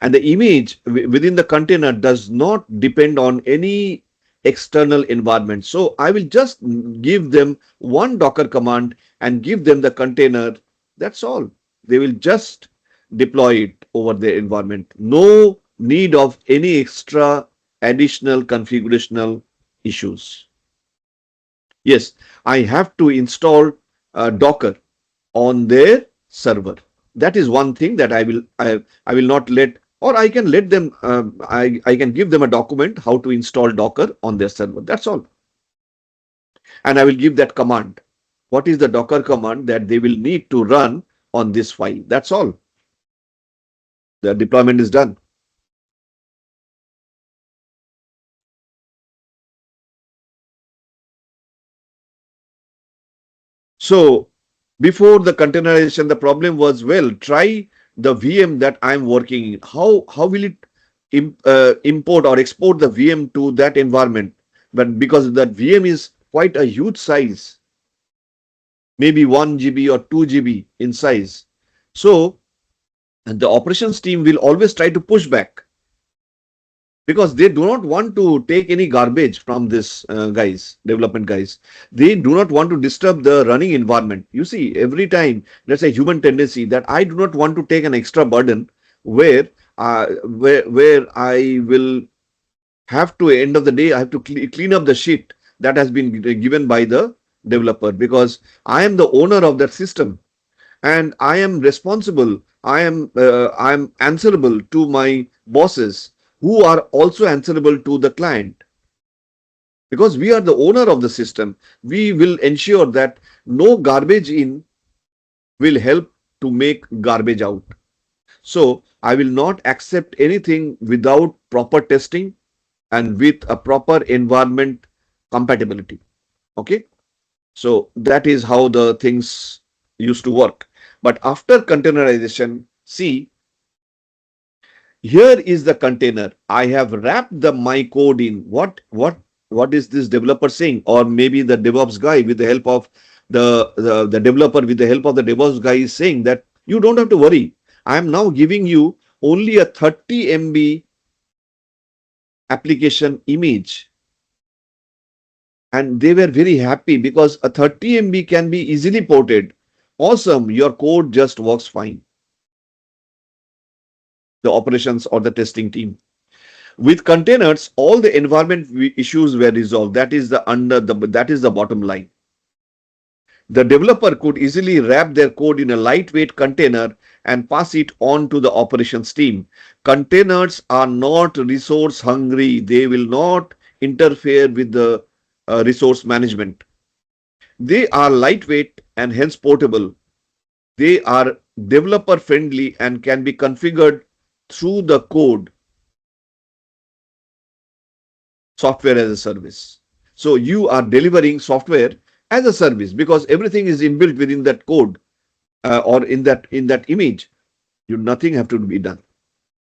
and the image within the container does not depend on any external environment. So I will just give them one Docker command and give them the container. That's all. They will just deploy it over their environment. No need of any extra additional configurational issues. Yes, I have to install Docker on their server. That is one thing that I will not let, or I can let them, I can give them a document how to install Docker on their server. That's all. And I will give that command. What is the Docker command that they will need to run on this file? That's all. The deployment is done. So before the containerization, the problem was, well, try the VM that I'm working in. How will it import or export the VM to that environment? But because that VM is quite a huge size, maybe 1 GB or 2 GB in size. So the operations team will always try to push back because they do not want to take any garbage from this development guys. They do not want to disturb the running environment. You see, every time there's a human tendency that I do not want to take an extra burden where I will have to, end of the day, I have to clean up the shit that has been given by the developer, because I am the owner of that system and I am responsible. I am answerable to my bosses, who are also answerable to the client. Because we are the owner of the system, we will ensure that no garbage in will help to make garbage out. So I will not accept anything without proper testing and with a proper environment compatibility. Okay. So that is how the things used to work. But after containerization, see, here is the container. I have wrapped my code in. What is this developer saying? Or maybe the DevOps guy with the help of the developer with the help of the DevOps guy is saying that you don't have to worry. I am now giving you only a 30 MB application image. And they were very happy because a 30 MB can be easily ported. Awesome, your code just works fine. The operations or the testing team. With containers, all the environment issues were resolved. That is the bottom line. The developer could easily wrap their code in a lightweight container and pass it on to the operations team. Containers are not resource hungry. They will not interfere with the resource management. They are lightweight and hence portable. They are developer friendly and can be configured through the code, software as a service. So you are delivering software as a service because everything is inbuilt within that code or in that image. Nothing have to be done.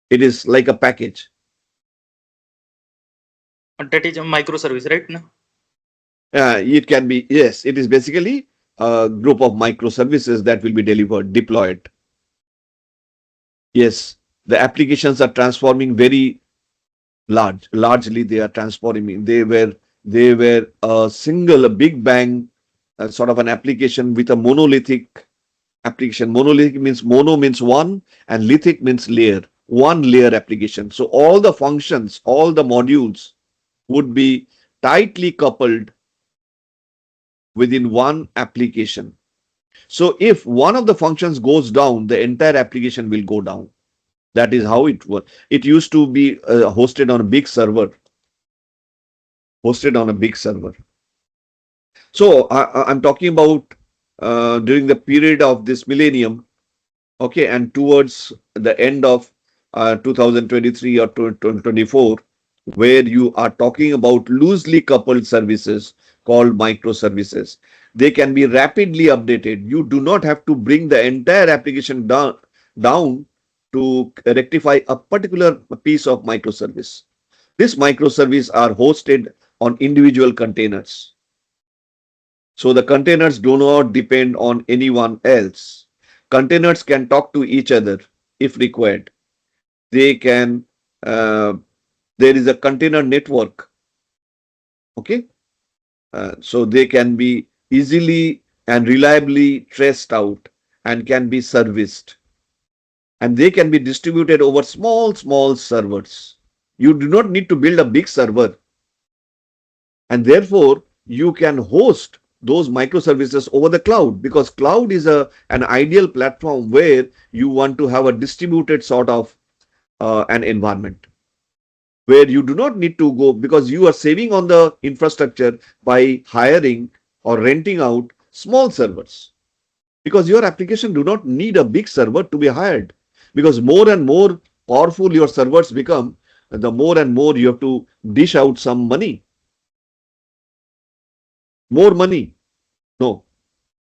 It is like a package. That is a microservice, right? No? It can be, yes, it is basically a group of microservices that will be deployed. Yes, The applications are transforming very largely they are transforming. They were a big bang sort of an application with a monolithic application. Monolithic means mono means one and lithic means layer. One layer application. So all the functions, all the modules would be tightly coupled within one application. So if one of the functions goes down, the entire application will go down. That is how it works. It used to be hosted on a big server. So I'm talking about during the period of this millennium, okay, and towards the end of 2023 or 2024, where you are talking about loosely coupled services called microservices. They can be rapidly updated. You do not have to bring the entire application down to rectify a particular piece of microservice. These microservices are hosted on individual containers. So the containers do not depend on anyone else. Containers can talk to each other if required. They can, there is a container network, okay? So they can be easily and reliably traced out and can be serviced. And they can be distributed over small servers. You do not need to build a big server. And therefore, you can host those microservices over the cloud, because cloud is an ideal platform where you want to have a distributed sort of an environment where you do not need to go, because you are saving on the infrastructure by hiring or renting out small servers, because your application do not need a big server to be hired, because more and more powerful your servers become, the more and more you have to dish out some money. More money. No,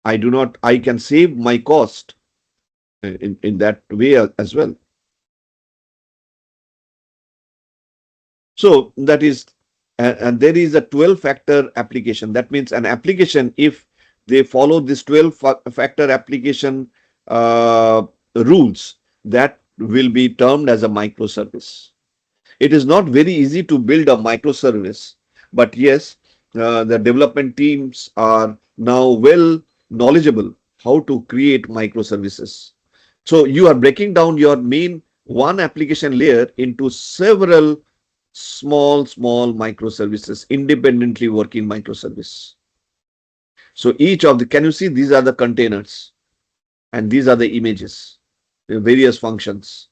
I do not. I can save my cost in that way as well. So that is, and there is a 12-factor application. That means an application, if they follow this 12-factor application rules, that will be termed as a microservice. It is not very easy to build a microservice, but yes, the development teams are now well knowledgeable how to create microservices. So you are breaking down your main one application layer into several small microservices, independently working microservice. So each of the, can you see, these are the containers and these are the images, the various functions.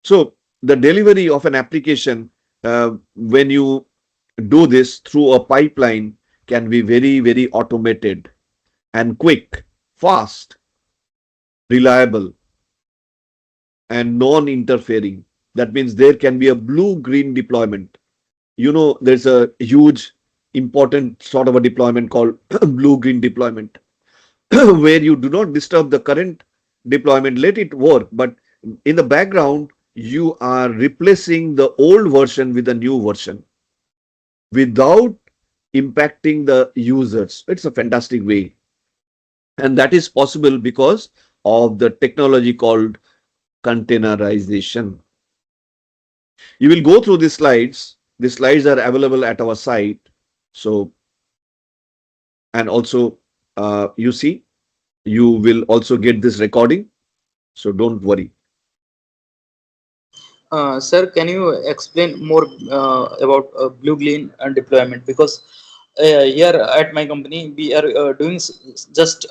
So the delivery of an application, when you do this through a pipeline, can be very automated and quick, fast, reliable, and non-interfering. That means there can be a blue-green deployment. You know, there's a huge important sort of a deployment called blue-green deployment, where you do not disturb the current deployment, let it work, but in the background, you are replacing the old version with a new version without impacting the users. It's a fantastic way. And that is possible because of the technology called containerization. You will go through these slides. The slides are available at our site. So, and also, you see, you will also get this recording. So don't worry. Sir, can you explain more about blue green and deployment? Because here at my company, we are doing just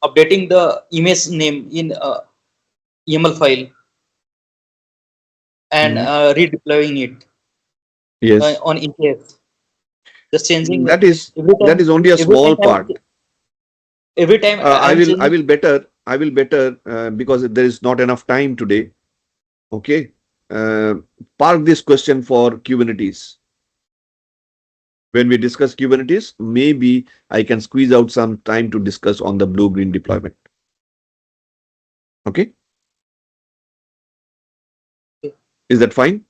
updating the image name in YAML file and redeploying it Yes. on EKS. Just changing That is only a small part. Every time I I'm will changing. better because there is not enough time today. Okay. Park this question for Kubernetes. When we discuss Kubernetes, maybe I can squeeze out some time to discuss on the blue-green deployment. Okay. Is that fine?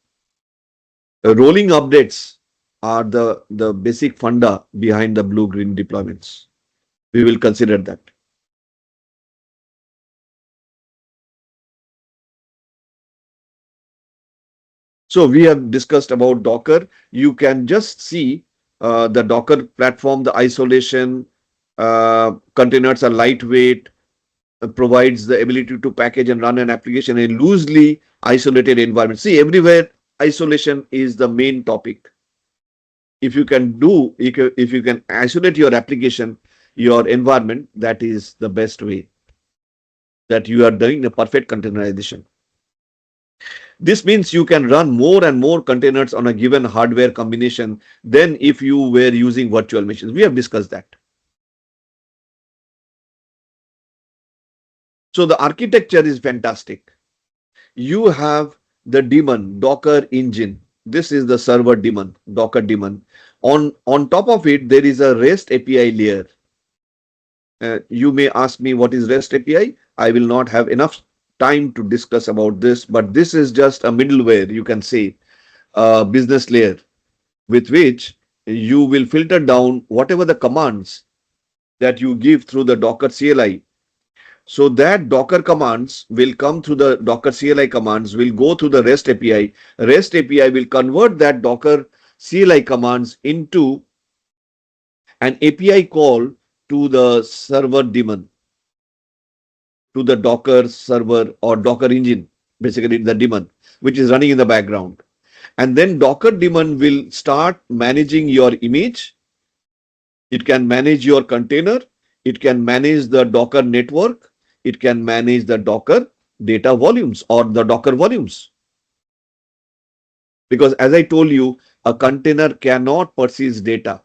Rolling updates are the basic funda behind the blue-green deployments. We will consider that. So we have discussed about Docker. You can just see the Docker platform, the isolation, containers are lightweight, provides the ability to package and run an application in a loosely isolated environment. See, everywhere isolation is the main topic. If you can do, if you can isolate your application, your environment, that is the best way that you are doing the perfect containerization. This means you can run more and more containers on a given hardware combination than if you were using virtual machines. We have discussed that. So the architecture is fantastic. You have the daemon, Docker engine. This is the server daemon, Docker daemon. On top of it, there is a REST API layer. You may ask me what is REST API. I will not have enough time to discuss about this, but this is just a middleware, you can say, a business layer with which you will filter down whatever the commands that you give through the Docker CLI. So that Docker commands will come through the Docker CLI commands, will go through the REST API. REST API will convert that Docker CLI commands into an API call to the server daemon, to the Docker server or Docker engine, basically the daemon, which is running in the background. And then Docker daemon will start managing your image. It can manage your container. It can manage the Docker network. It can manage the Docker data volumes or the Docker volumes. Because as I told you, a container cannot persist data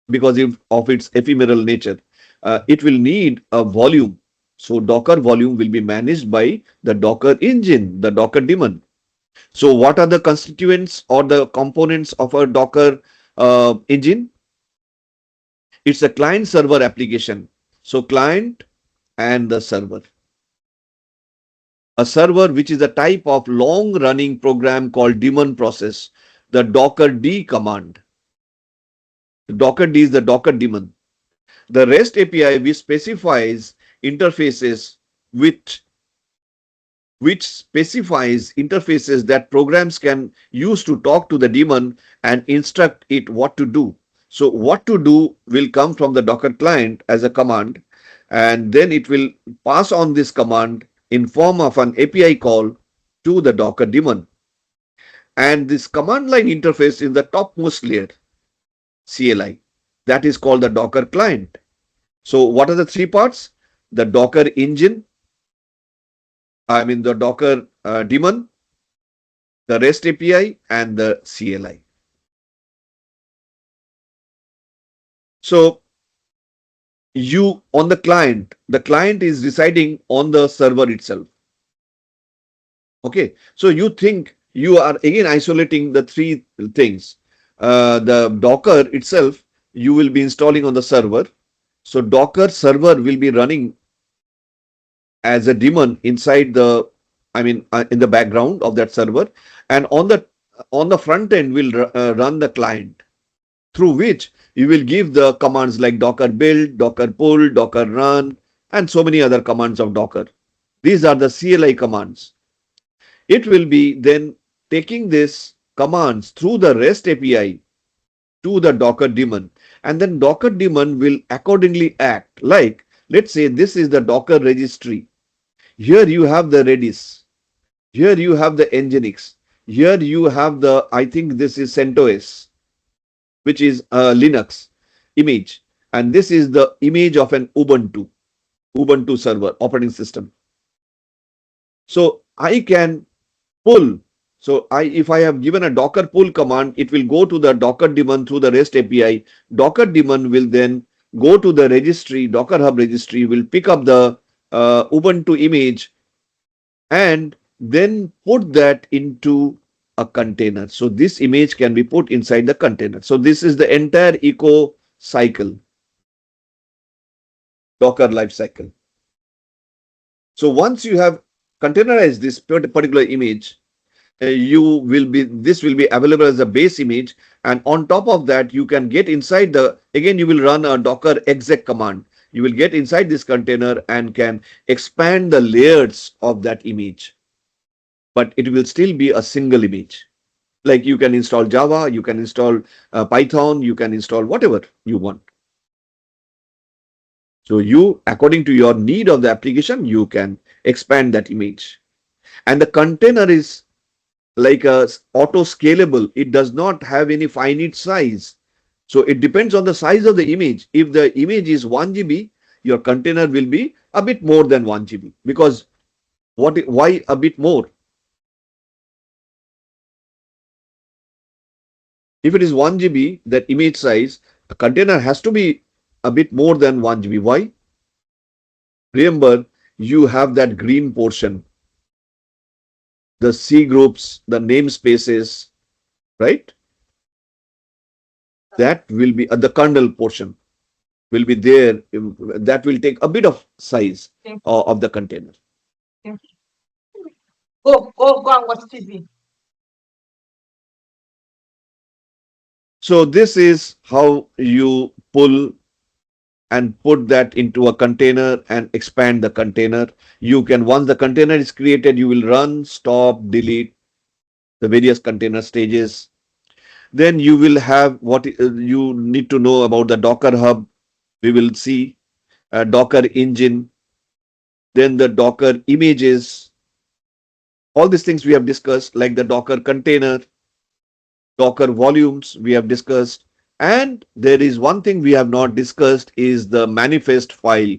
because of its ephemeral nature. It will need a volume. So Docker volume will be managed by the Docker engine, the Docker daemon. So what are the constituents or the components of a Docker engine? It's a client server application. So client and the server. A server which is a type of long running program called daemon process, the Docker D command. The Docker D is the Docker daemon. The REST API which specifies interfaces which specifies interfaces that programs can use to talk to the daemon and instruct it what to do. So what to do will come from the Docker client as a command, and then it will pass on this command in form of an API call to the Docker daemon. And this command line interface is the topmost layer, CLI. That is called the Docker client. So what are the three parts? The Docker engine, the Docker daemon, the REST API, and the CLI. So you on the client is residing on the server itself. Okay, so you think you are again isolating the three things. The Docker itself you will be installing on the server. So Docker server will be running as a daemon inside the, in the background of that server, and on the front end will run the client, through which you will give the commands like Docker build, Docker pull, Docker run, and so many other commands of Docker. These are the CLI commands. It will be then taking this commands through the REST API to the Docker daemon, and then Docker daemon will accordingly act. Like, let's say this is the Docker registry. Here you have the Redis. Here you have the Nginx. Here you have the, I think this is CentOS, which is a Linux image. And this is the image of an Ubuntu server operating system. So I can pull. So if I have given a Docker pull command, it will go to the Docker daemon through the REST API. Docker daemon will then go to the registry, Docker Hub registry, will pick up the Ubuntu image and then put that into a container. So this image can be put inside the container. So this is the entire eco cycle, Docker life cycle. So once you have containerized this particular image, this will be available as a base image, and on top of that you can get inside you will run a Docker exec command. You will get inside this container and can expand the layers of that image. but it will still be a single image. Like you can install Java, you can install Python, you can install whatever you want. So you, according to your need of the application, you can expand that image. And the container is like a auto scalable. It does not have any finite size. So it depends on the size of the image. If the image is 1 GB, your container will be a bit more than 1 GB. Because why a bit more? If it is 1 GB, that image size, a container has to be a bit more than 1 GB. Why? Remember, you have that green portion, the C groups, the namespaces, right? That will be the kernel portion will be there. That will take a bit of size of the container. Go and watch TV. So this is how you pull and put that into a container and expand the container. You can, once the container is created, you will run, stop, delete the various container stages. Then you will have what you need to know about the Docker Hub. We will see a Docker engine, then the Docker images, all these things we have discussed, like the Docker container, Docker volumes we have discussed. And there is one thing we have not discussed is the manifest file,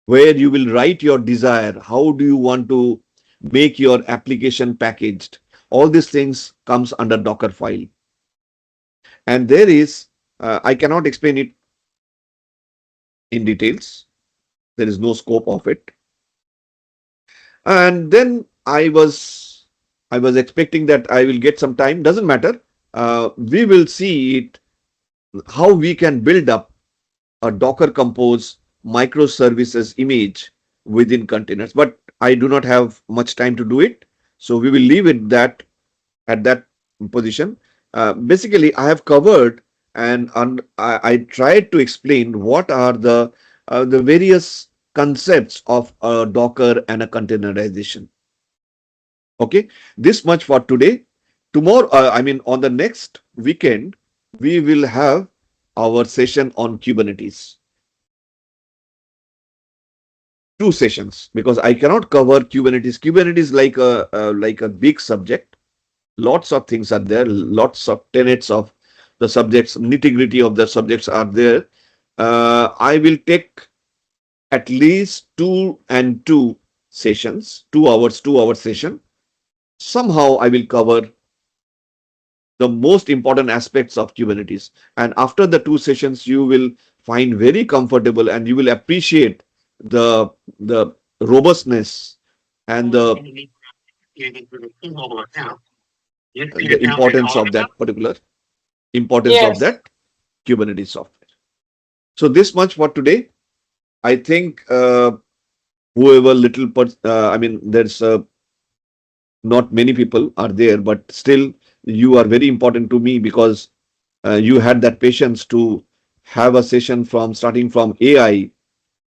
where you will write your desire. How do you want to make your application packaged? All these things comes under Docker file. And there is, I cannot explain it in details. There is no scope of it. And then I was expecting that I will get some time. Doesn't matter. We will see it, how we can build up a Docker Compose microservices image within containers. But I do not have much time to do it. So we will leave it that at that position. Basically, I have covered and I tried to explain what are the various concepts of a Docker and a containerization. Okay, this much for today. Tomorrow, on the next weekend, we will have our session on Kubernetes. 2 sessions, because I cannot cover Kubernetes. Kubernetes like a big subject. Lots of things are there. Lots of tenets of the subjects, nitty-gritty of the subjects are there. I will take at least 2 and 2 sessions, 2 hours, 2 hour session. Somehow I will cover the most important aspects of Kubernetes. And after the 2 sessions, you will find very comfortable and you will appreciate the robustness and the importance of that Yes. Kubernetes software. So this much for today. I think whoever there's not many people are there, but still you are very important to me, because you had that patience to have a session from starting from AI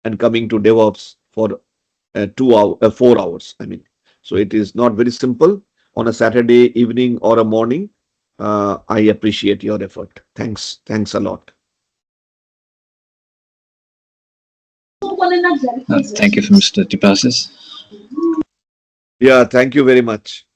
and coming to DevOps for 4 hours. So it is not very simple on a Saturday evening or a morning. I appreciate your effort. Thanks a lot. Thank you, Mr. Debasis. Yeah, thank you very much.